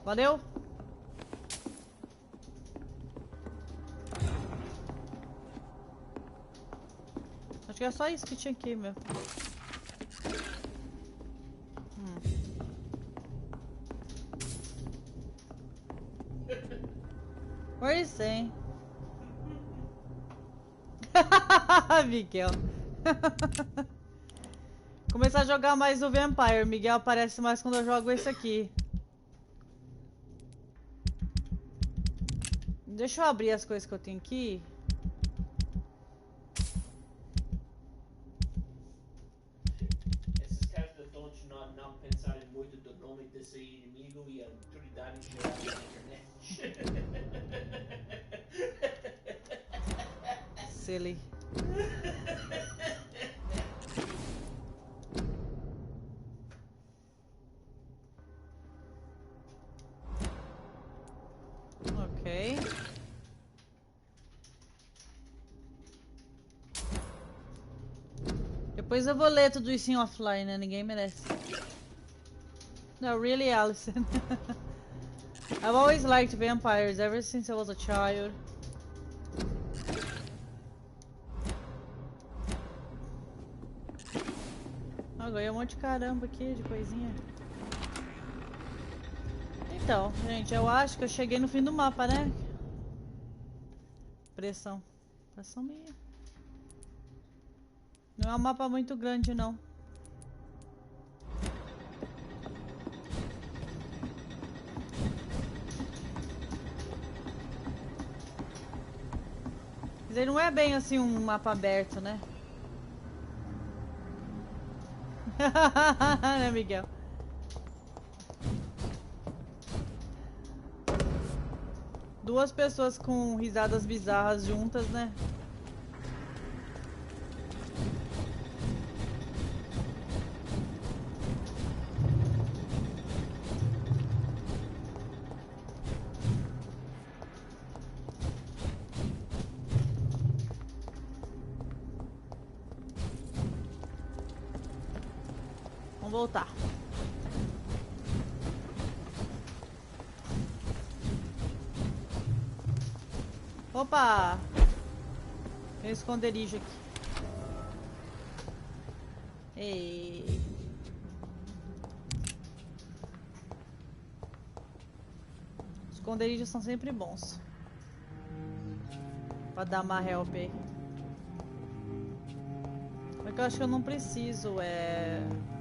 Valeu? Acho que é só isso que tinha aqui, meu. Where is he? Miguel. Começar a jogar mais o Vampyr. Miguel aparece mais quando eu jogo esse aqui. Deixa eu abrir as coisas que eu tenho aqui. Esses caras tentam não pensarem muito do nome desse inimigo e a autoridade geral da internet. Silly. Ok. Depois eu vou ler tudo isso em offline, né? Ninguém merece. No, really, Allison. I've always liked vampires ever since I was a child. Ah, ganhei um monte de caramba aqui, de coisinha. Então, gente, eu acho que eu cheguei no fim do mapa, né? Pressão. Pressão minha. Não é um mapa muito grande, não. Mas ele não é bem assim um mapa aberto, né? Né, Miguel? Duas pessoas com risadas bizarras juntas, né? Vamos voltar. Opa! Tem um esconderijo aqui. Ei. Esconderijos são sempre bons. Pra dar uma help aí. É que eu acho que eu não preciso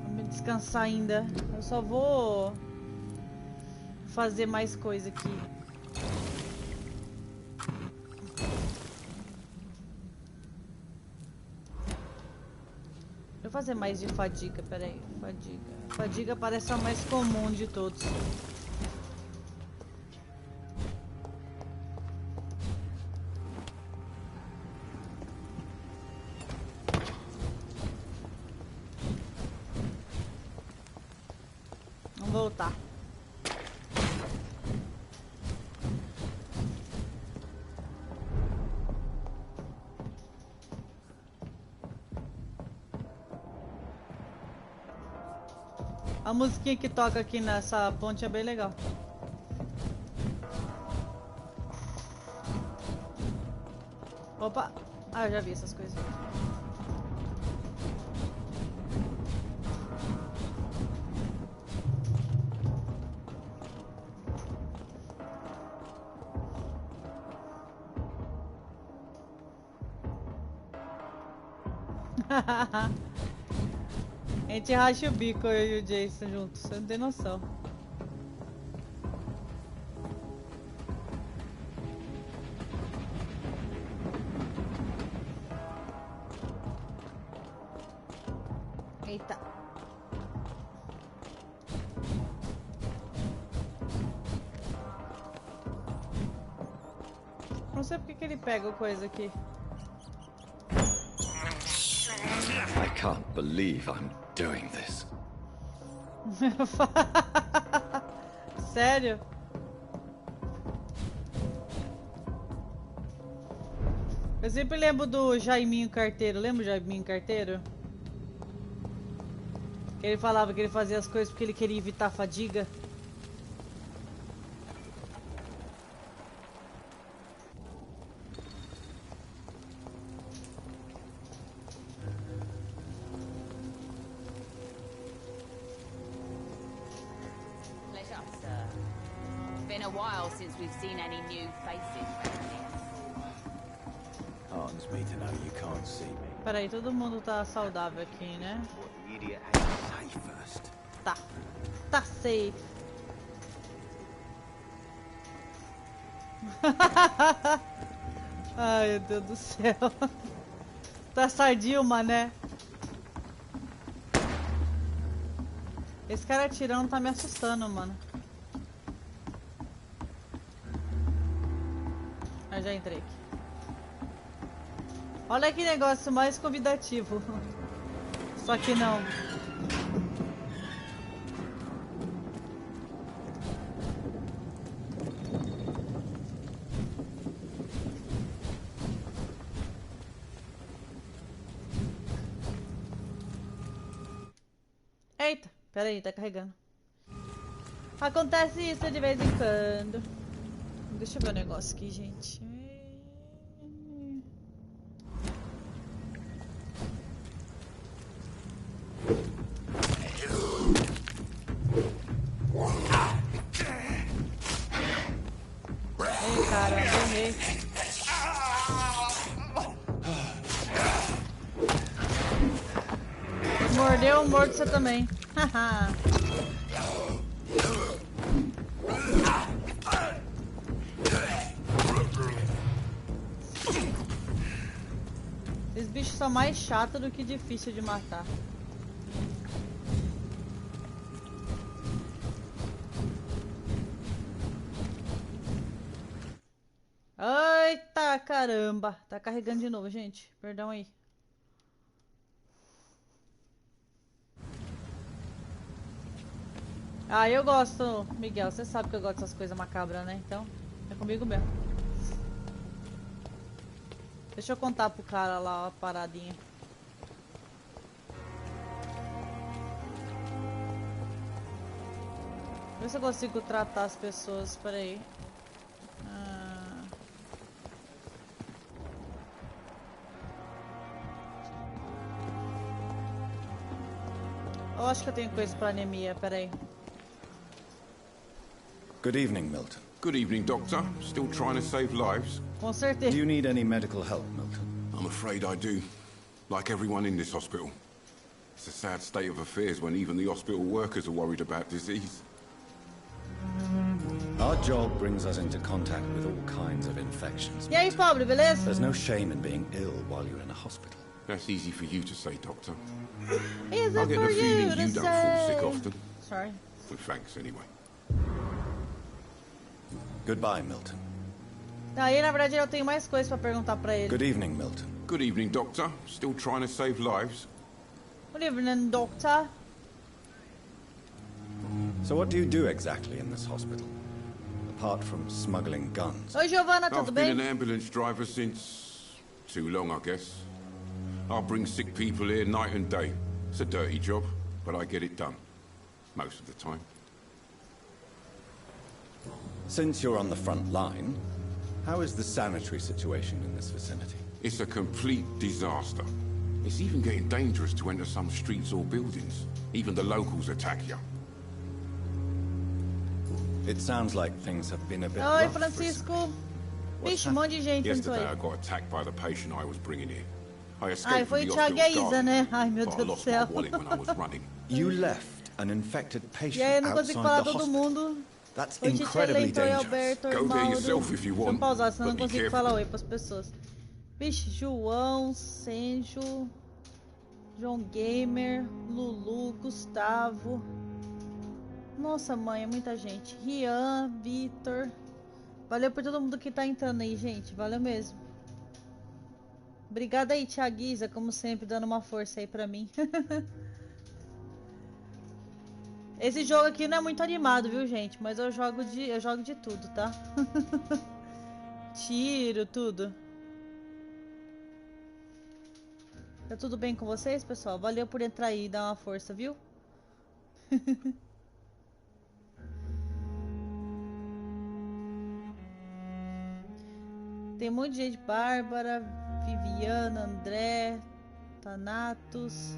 me descansar ainda. Eu só vou fazer mais coisa aqui. Deixa eu fazer mais de fadiga, peraí. Fadiga. Fadiga parece a mais comum de todos. Vamos voltar. A musiquinha que toca aqui nessa ponte é bem legal. Opa! Ah, eu já vi essas coisas. A gente racha o bico, eu e o Jason juntos, você não tem noção. Eita. Não sei porque que ele pega coisa aqui. I can't believe I'm doing this. Sério? Eu sempre lembro do Jaiminho Carteiro. Lembra o Jaiminho Carteiro? Que ele falava que ele fazia as coisas porque ele queria evitar a fadiga. Since we've seen any new faces around here. Heartens me to know you can't see me. Peraí, todo mundo tá saudável aqui, né? What the idiot had to say first. Tá. Tá safe. Ai, meu Deus do céu. Tá sardilma, né? Esse cara atirando tá me assustando, mano. Ah, já entrei aqui. Olha que negócio mais convidativo. Só que não. Eita, peraí, tá carregando. Acontece isso de vez em quando. Deixa eu ver o negócio aqui, gente. Ei, cara, errei. Mordeu, mordo você também. Haha. Esses bichos são mais chatos do que difícil de matar. Eita caramba! Tá carregando de novo, gente. Perdão aí. Ah, eu gosto, Miguel. Você sabe que eu gosto dessas coisas macabras, né? Então, é comigo mesmo. Deixa eu contar pro cara lá a paradinha. Vê se eu consigo tratar as pessoas. Espera aí. Eu acho que eu tenho coisa pra anemia. Espera aí. Good evening, Milton. Good evening, Doctor. Still trying to save lives? Com certeza. Do you need any medical help, Milton? I'm afraid I do. Like everyone in this hospital. It's a sad state of affairs when even the hospital workers are worried about disease. Our job brings us into contact with all kinds of infections. E aí, pobre, beleza? There's no shame in being ill while you're in a hospital. That's easy for you to say, Doctor. Easy I get for the you feeling to you don't fall sick say. often. Sorry. Well, thanks anyway. Goodbye, Milton. Aí, na verdade, eu tenho mais coisas pra perguntar pra ele. Good evening, Milton. Good evening, Doctor. Still trying to save lives? Good evening, doctor. So what do you do exactly in this hospital? Apart from smuggling guns? Oi, Giovanna, tudo I've bem? been an ambulance driver since... too long, I guess. I bring sick people here night and day. It's a dirty job, but I get it done. Most of the time. Since you're on the front line, how is the sanitary situation in this vicinity? It's a complete disaster. It's even getting dangerous to enter some streets or buildings. Even the locals attack you. It sounds like things have been a bit Oi, rough Francisco. What's Vixe, um monte de gente entrou Yesterday aí. I got attacked by the patient I was bringing here. I Ai, escaped foi from o the Thiago e a hospital Isa, garden, né? Ai, meu but I Deus do lost my céu. wallet when I was running. You left an infected E patient aí, eu não outside consigo the falar todo hospital. mundo. That's Oi, Titi incredibly Eleitor e dangerous. Alberto, Go there Mauro. yourself if you Deixa eu want, pausar, senão eu but não be consigo careful. falar oi pras pessoas. Vixe, João, Senjo, João Gamer, Lulu, Gustavo. Nossa, mãe, é muita gente. Rian, Vitor. Valeu por todo mundo que tá entrando aí, gente. Valeu mesmo. Obrigada aí, Thiaguiza, como sempre, dando uma força aí pra mim. Esse jogo aqui não é muito animado, viu, gente? Mas eu jogo de tudo, tá? Tiro, tudo. Tá tudo bem com vocês, pessoal? Valeu por entrar aí e dar uma força, viu? Tem um monte de gente. Bárbara, Viviana, André, Thanatos.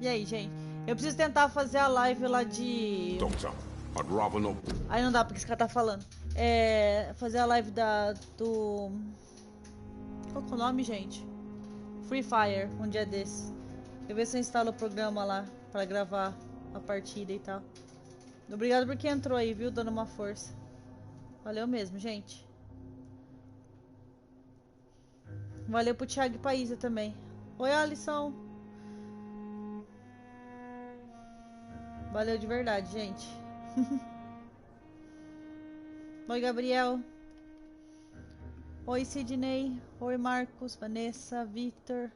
E aí, gente? Eu preciso tentar fazer a live lá de... Doctor, I'd rather not... Aí não dá porque esse cara tá falando. Fazer a live do... Qual que é o nome, gente? Free Fire, um dia desses. Eu ver se eu instalo o programa lá pra gravar a partida e tal. Obrigado por quem entrou aí, viu? Dando uma força. Valeu mesmo, gente. Valeu pro Thiago e Paísa também. Oi, Alisson. Valeu de verdade, gente. Oi, Gabriel. Oi, Sidney. Oi, Marcos, Vanessa, Victor,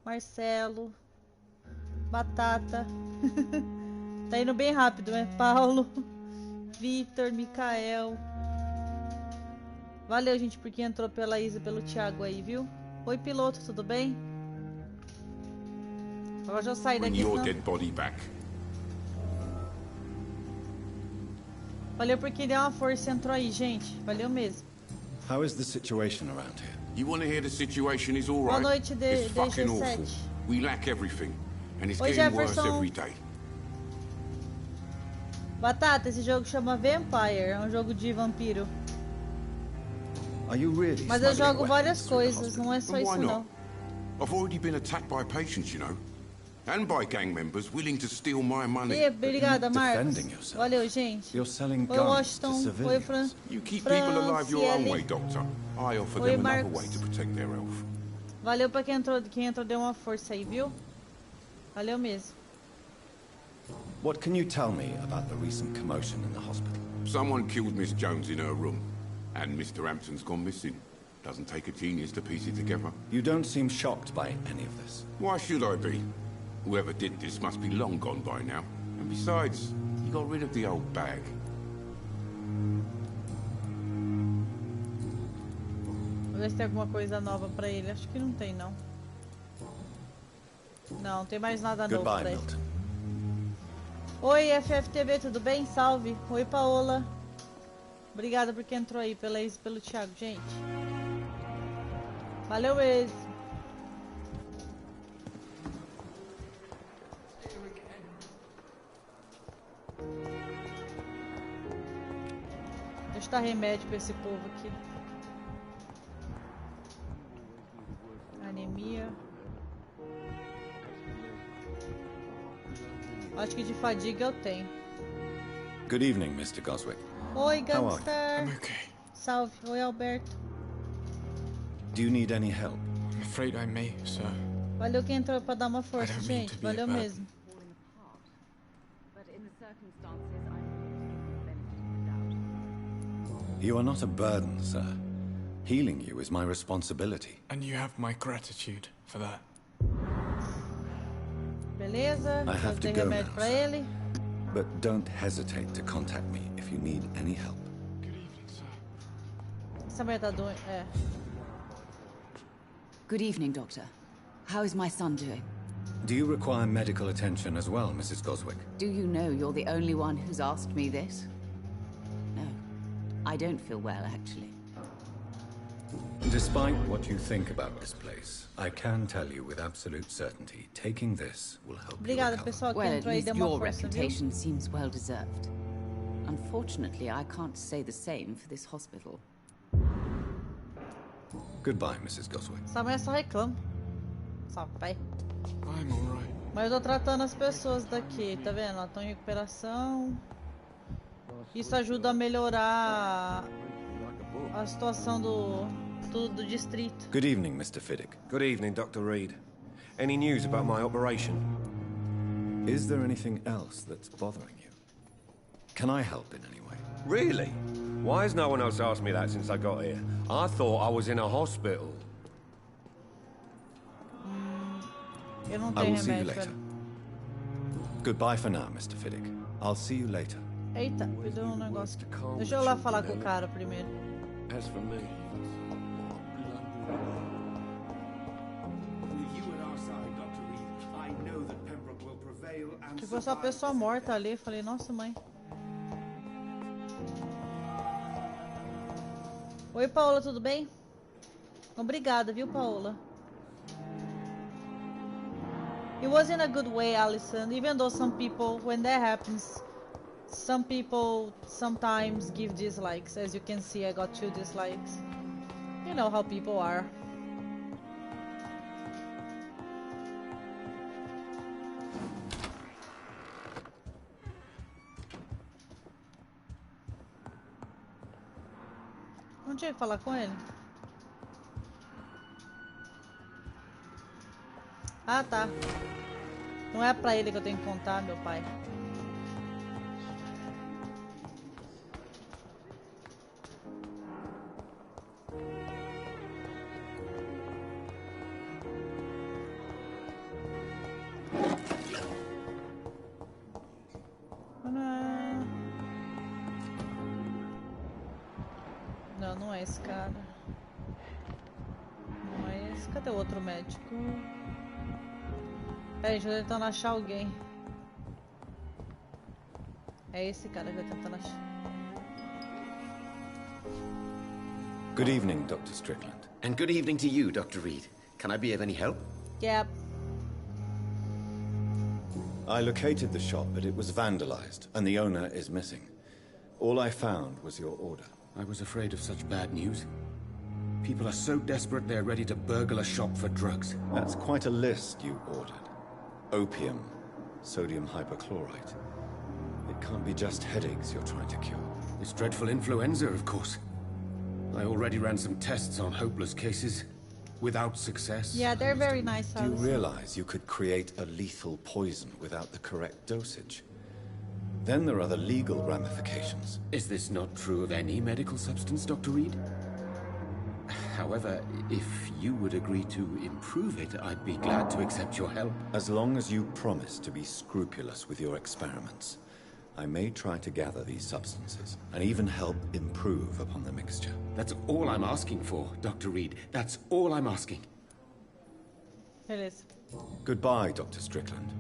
Marcelo, Batata. Tá indo bem rápido, né? Paulo, Victor, Micael. Valeu, gente, por quem entrou pela Isa e pelo Thiago aí, viu? Oi, piloto, tudo bem? Agora já saí daqui. Bring your dead body back. Valeu por quem deu uma força e entrou aí, gente. Valeu mesmo. How is the situation around here? You want to hear the situation is all Boa right? noite, It's fucking DJ7. awful. We lack everything, and it's Oi, getting worse Jefferson. every day. Batata, esse jogo chama Vampyr. É um jogo de vampiro. Are you really Mas eu smuggling jogo várias weapons through the coisas, hospital? não é só And isso why não. not? I've already been attacked by patients, you know, and by gang members willing to steal my money. E, obrigada, Marcos. defending yourself. Valeu, gente. You're selling Oi, guns to Washington. Oi, civilians. You keep people alive your own Franciele. way, Doctor. I offer Oi, them another Marcos. way to protect their health. Valeu pra quem entrou deu uma força aí, viu? Valeu mesmo. What can you tell me about the recent commotion in the hospital? Someone killed Miss Jones in her room, and Mr. Hampton's gone missing. Doesn't take a genius to piece it together. You don't seem shocked by any of this. Why should I be? Whoever did this must be long gone by now. And besides, he got rid of the old bag. Vou ver se tem alguma coisa nova pra ele. Acho que não tem, não. Não tem mais nada novo Goodbye, pra ele. Milton. Oi, FFTV, tudo bem? Salve. Oi, Paola. Obrigada por quem entrou aí, pela Isa e pelo Thiago, gente. Valeu mesmo. Deixa eu dar remédio pra esse povo aqui. Anemia. Acho que de fadiga eu tenho. Good evening, Mr. Goswick. Oi, How are you? gangster. I'm okay. Salve. Oi, Alberto. Do you need any help? I'm afraid I may, sir. Valeu quem entrou pra dar uma força, I don't mean gente. to be Valeu a bad- mesmo. But in the circumstances, I'm giving the benefit of the doubt. You are not a burden, sir. Healing you is my responsibility. And you have my gratitude for that. Beleza. I have Dei to go remédio now, pra sir. ele. But don't hesitate to contact me if you need any help. Good evening, sir. Essa mulher tá doente. É. Good evening, Doctor. How is my son doing? Do you require medical attention as well, Mrs. Goswick? Do you know you're the only one who's asked me this? No. I don't feel well, actually. Despite what you think about this place, I can tell you with absolute certainty, taking this will help you Obrigada, recover. pessoal, que Well, at entrou aí e least deu uma your força, viu? reputation seems well deserved. Unfortunately, I can't say the same for this hospital. Goodbye, Mrs. Goswick. Essa mulher só reclama. Só pai. I'm alright. Mas eu tô tratando as pessoas daqui, tá vendo? Elas estão em recuperação. Isso ajuda a melhorar a situação do distrito. Good evening, Mr. Fiddick. Good evening, Dr. Reed. Any news about my operation? Is there anything else that's bothering you? Can I help in any way? Really? Why has no one else asked me that since I got here? I thought I was in a hospital. Eu não I tenho will see you remédio, later. velho. Goodbye for now, Mr. Fiddick. I'll see you later. Eita, me deu um negócio aqui. Deixa eu lá falar com o cara primeiro. As for me, Ficou só a pessoa morta ali. Falei, nossa, mãe. Oi, Paola, tudo bem? Obrigada, viu, Paola? It was in a good way, Alison. Even though some people, when that happens, some people sometimes give dislikes. As you can see, I got 2 dislikes. You know how people are. Não tinha que falar com ele? Ah, tá. Não é pra ele que eu tenho que contar, meu pai. Não, não é esse cara. Não é esse. Cadê o outro médico? Peraí, deixa eu tentando achar alguém. É esse cara que eu tô tentando achar. Good evening, Dr. Strickland. And good evening to you, Dr. Reed. Can I be of any help? Yep. I located the shop, but it was vandalized, and the owner is missing. All I found was your order. I was afraid of such bad news. People are so desperate they're ready to burgle a shop for drugs. That's quite a list you ordered. Opium, sodium hypochlorite. It can't be just headaches you're trying to cure. This dreadful influenza, of course. I already ran some tests on hopeless cases. Without success. Yeah, they're very nice. Do you realize you could create a lethal poison without the correct dosage? Then there are the legal ramifications. Is this not true of any medical substance, Dr. Reed? However, if you would agree to improve it, I'd be glad to accept your help. As long as you promise to be scrupulous with your experiments, I may try to gather these substances, and even help improve upon the mixture. That's all I'm asking for, Dr. Reed. That's all I'm asking. Beleza. Goodbye, Dr. Strickland.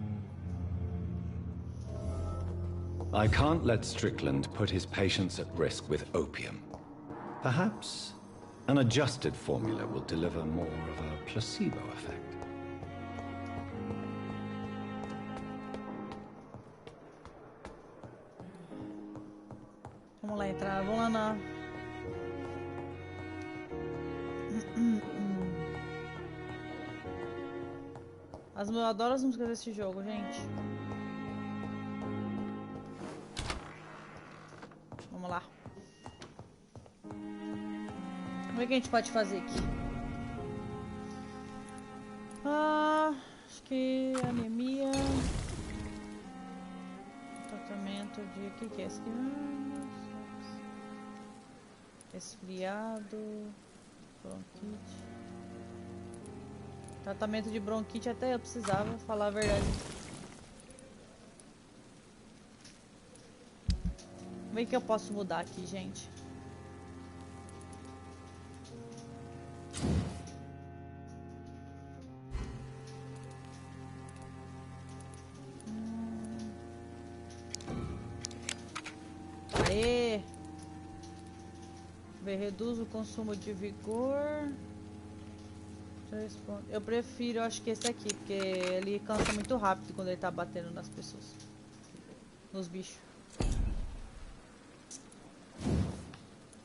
I can't let Strickland put his patients at risk with opium. Perhaps an adjusted formula will deliver more of a placebo effect. Vamos lá entrar, vamos lá na... Eu adoro as músicas desse jogo, gente. Vamos lá. Vamos ver o que a gente pode fazer aqui. Acho que anemia. Tratamento de... O que é esse aqui? Resfriado, bronquite. Tratamento de bronquite até eu precisava, falar a verdade. Vamos ver o que eu posso mudar aqui, gente. Aê! Reduz o consumo de vigor. Eu prefiro, acho que esse aqui, porque ele cansa muito rápido quando ele tá batendo nas pessoas. Nos bichos.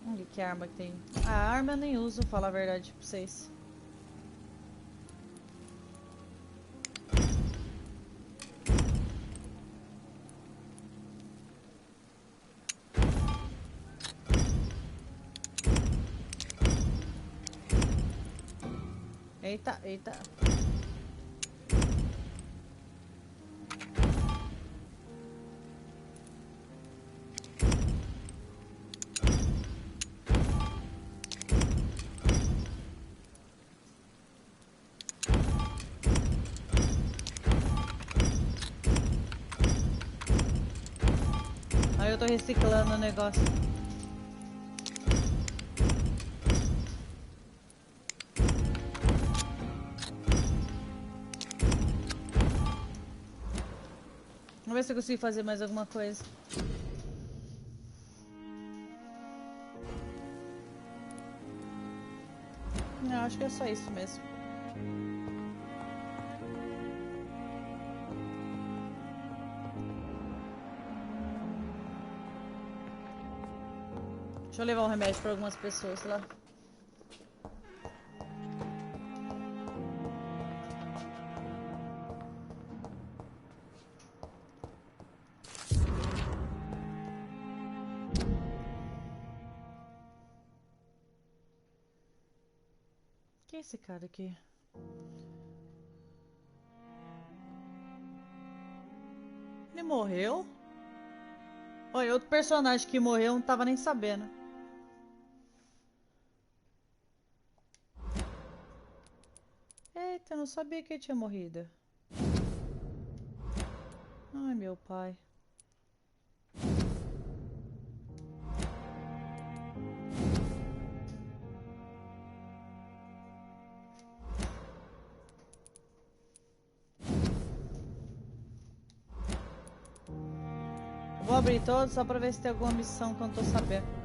Vamos ver que arma que tem. A arma eu nem uso, falar a verdade pra vocês. Eita, eita. tô reciclando o negócio. Vamos ver se eu consigo fazer mais alguma coisa. Não, acho que é só isso mesmo. Deixa eu levar um remédio para algumas pessoas lá. Quem é esse cara aqui? Ele morreu? Olha, outro personagem que morreu não tava nem sabendo. Eita, eu não sabia que ele tinha morrido. Ai, meu pai. Vou abrir todos só pra ver se tem alguma missão que eu não tô sabendo.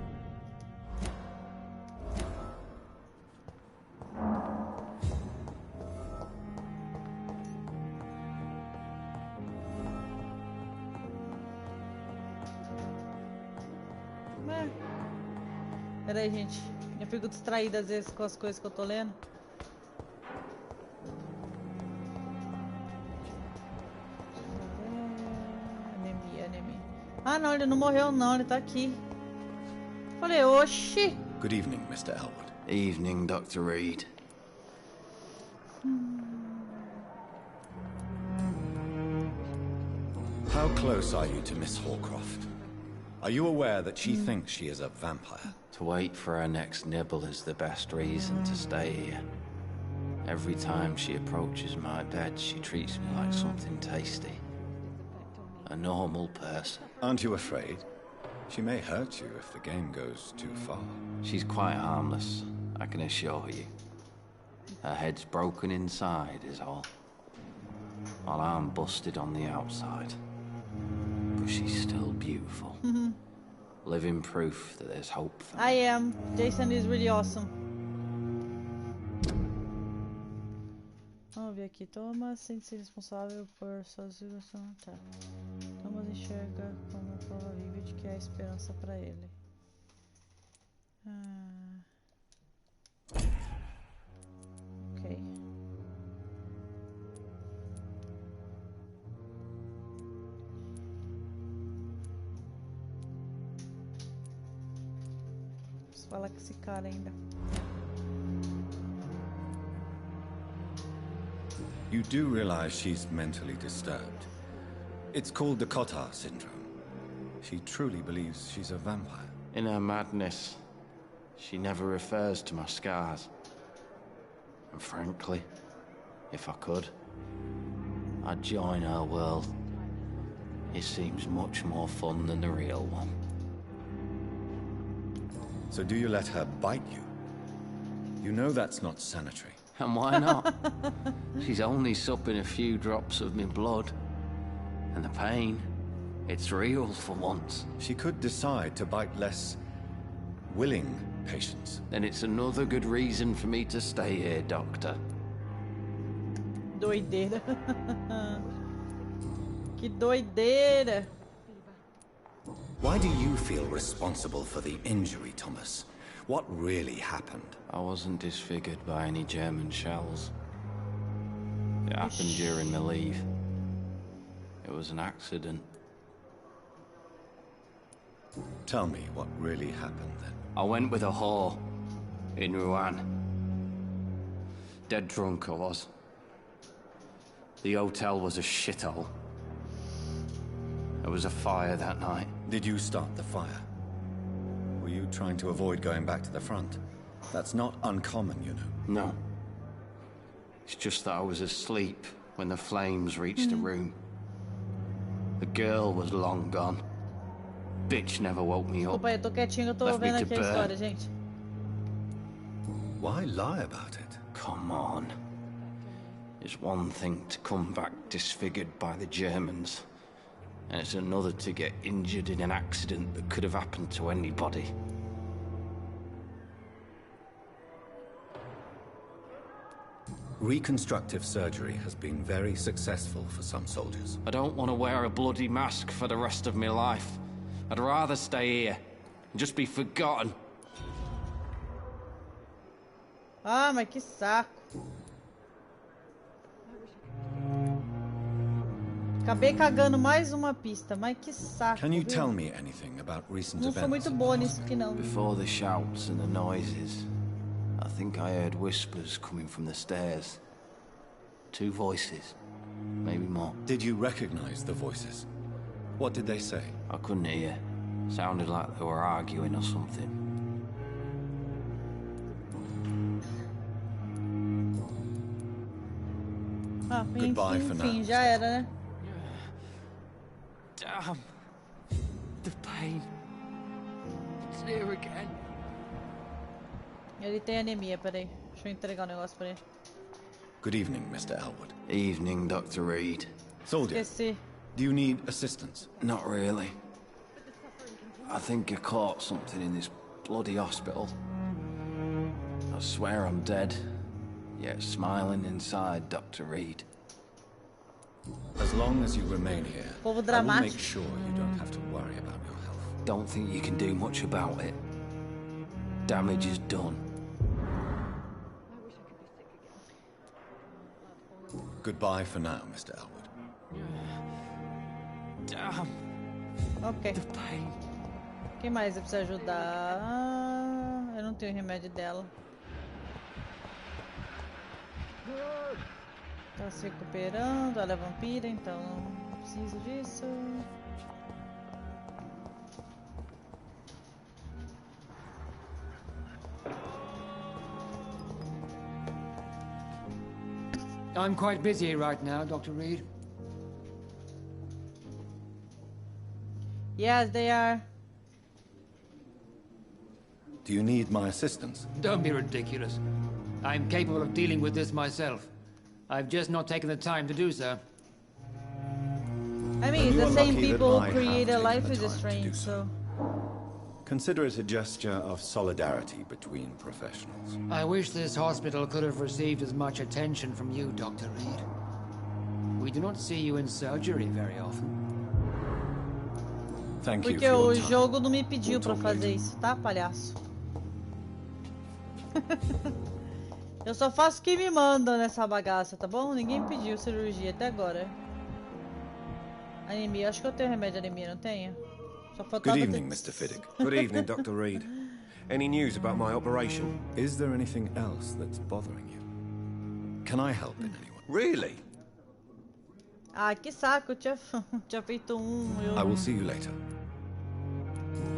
Pera aí, gente. Eu fico distraída às vezes com as coisas que eu tô lendo. Anemia. Ah, não, ele não morreu não, ele tá aqui. Falei, oxi. Good evening, Mr. Elwood. Evening, Dr. Reed. How close are you to Miss Horcroft? Are you aware that she thinks she is a vampire? To wait for her next nibble is the best reason to stay here. Every time she approaches my bed, she treats me like something tasty. A normal person. Aren't you afraid? She may hurt you if the game goes too far. She's quite harmless, I can assure you. Her head's broken inside is all. While I'm busted on the outside. But she's still beautiful. Living proof that there's hope for me. I am. Jason is really awesome. Vamos ver aqui. Thomas sente-se responsável por sua situação. Tá. Thomas enxerga como uma prova viva de que há esperança para ele. Ok. Preciso falar com esse cara ainda. You do realize she's mentally disturbed. It's called the Cotard syndrome. She truly believes she's a vampire. In her madness, she never refers to my scars. And frankly, if I could, I'd join her world. It seems much more fun than the real one. So do you let her bite you? You know that's not sanitary. And why not? She's only supping a few drops of me blood. And the pain, it's real for once. She could decide to bite less willing patients. Then it's another good reason for me to stay here, Doctor. Doideira. Que doideira. Why do you feel responsible for the injury, Thomas? What really happened? I wasn't disfigured by any German shells. It happened during my leave. It was an accident. Tell me what really happened then. I went with a whore in Rouen. Dead drunk I was. The hotel was a shithole. There was a fire that night. Did you start the fire? Were you trying to avoid going back to the front? That's not uncommon, you know. No. It's just that I was asleep when the flames reached the room. The girl was long gone. bitch never woke me up. Desculpa aí, eu tô quietinho, eu tô Left me vendo to aqui a burn. história, gente. Why lie about it? Come on. It's one thing to come back disfigured by the Germans, and it's another to get injured in an accident that could have happened to anybody. Reconstructive surgery has been very successful for some soldiers. I don't want to wear a bloody mask for the rest of my life. I'd rather stay here and just be forgotten. Ah, mas que saco. Acabei cagando mais uma pista, mas que saco. Can you viu? tell me anything about recent Não events? sou muito boa nisso aqui não. Before the shouts and the noises, I think I heard whispers coming from the stairs. 2 voices, maybe more. Did you recognize the voices? What did they say? I couldn't hear. Sounded like they were arguing or something. Ah, Goodbye enfim, for now. enfim, já era, né? Damn. The pain. It's here again. Ele tem anemia, peraí. Deixa eu entregar um negócio pra ele. Good evening, Mr. Elwood. Evening, Dr. Reed. Soldier, Esqueci. do you need assistance? Not really. I think I caught something in this bloody hospital. I swear I'm dead, yet smiling inside, Dr. Reed. As long as you remain here, Povo I will dramático. make sure you don't have to worry about your health. Don't think you can do much about it. Damage is done. Goodbye for now, Mr. Elwood. Damn. Ok. The pain. Quem mais eu preciso ajudar? Ah, eu não tenho remédio dela. Tá se recuperando, ela é vampira, então não preciso disso. I'm quite busy right now, Dr. Reed. Yes, they are. Do you need my assistance? Don't be ridiculous. I'm capable of dealing with this myself. I've just not taken the time to do so. I mean, it's You the are same lucky that people I who create have a life taken is the a time to strange, do so. Consider it a gesture of solidarity between professionals. I wish this hospital could have received as much attention from you, Dr. Reed. We do not see you in surgery very often. Thank you Porque for your o time. jogo não me pediu We'll pra talk fazer later. isso, tá, palhaço? Eu só faço o que me mandam nessa bagaça, tá bom? Ninguém pediu cirurgia até agora. Anemia, acho que eu tenho remédio de anemia, não tenho? Só faltava Good evening, Mr. Fiddick. Good evening, Dr. Reed. Any news about my operation? Is there anything else that's bothering you? Can I help in any way? Really? Ah, que saco, eu tinha, tinha feito I will see you later.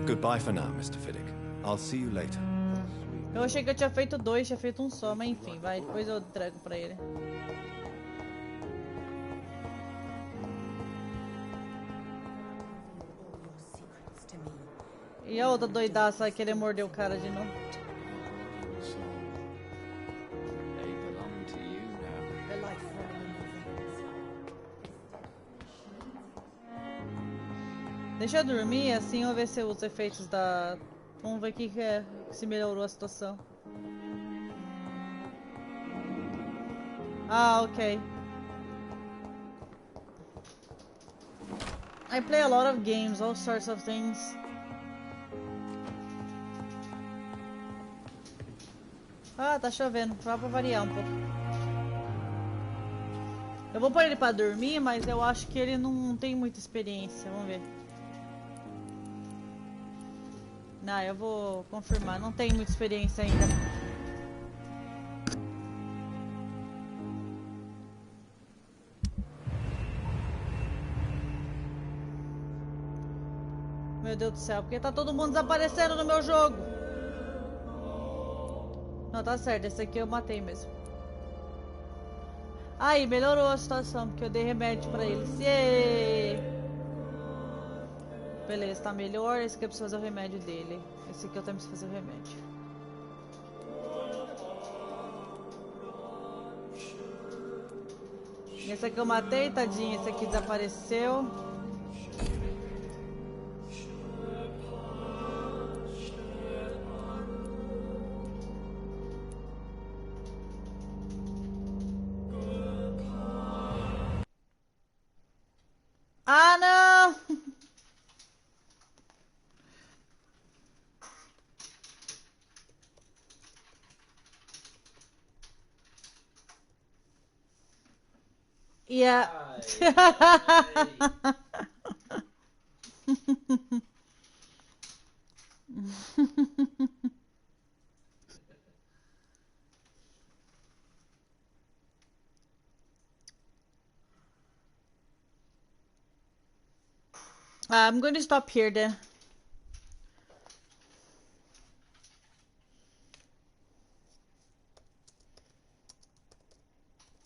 Goodbye for now, Mr. Fiddick. I'll see you later. Eu achei que eu tinha feito 2, tinha feito um só, mas enfim, vai, depois eu entrego pra ele. E a outra doidaça vai querer morder o cara de novo. They belong to you now. The life running in your veins. Deixa eu dormir, assim eu ver se os efeitos da... Vamos ver o que é, se melhorou a situação. Ah, ok. I play a lot of games, all sorts of things. Ah, tá chovendo, vai pra variar um pouco. Eu vou pôr ele pra dormir, mas eu acho que ele não tem muita experiência, vamos ver. Não, eu vou confirmar, não tem muita experiência ainda. Meu Deus do céu, porque tá todo mundo desaparecendo no meu jogo. Não, tá certo, esse aqui eu matei mesmo. Aí, melhorou a situação, porque eu dei remédio pra eles. Yay! Beleza, tá melhor. Esse aqui eu preciso fazer o remédio dele. Esse aqui eu também preciso fazer o remédio. E esse aqui eu matei, tadinho. Esse aqui desapareceu. Ah, não! Yeah. I'm going to stop here then.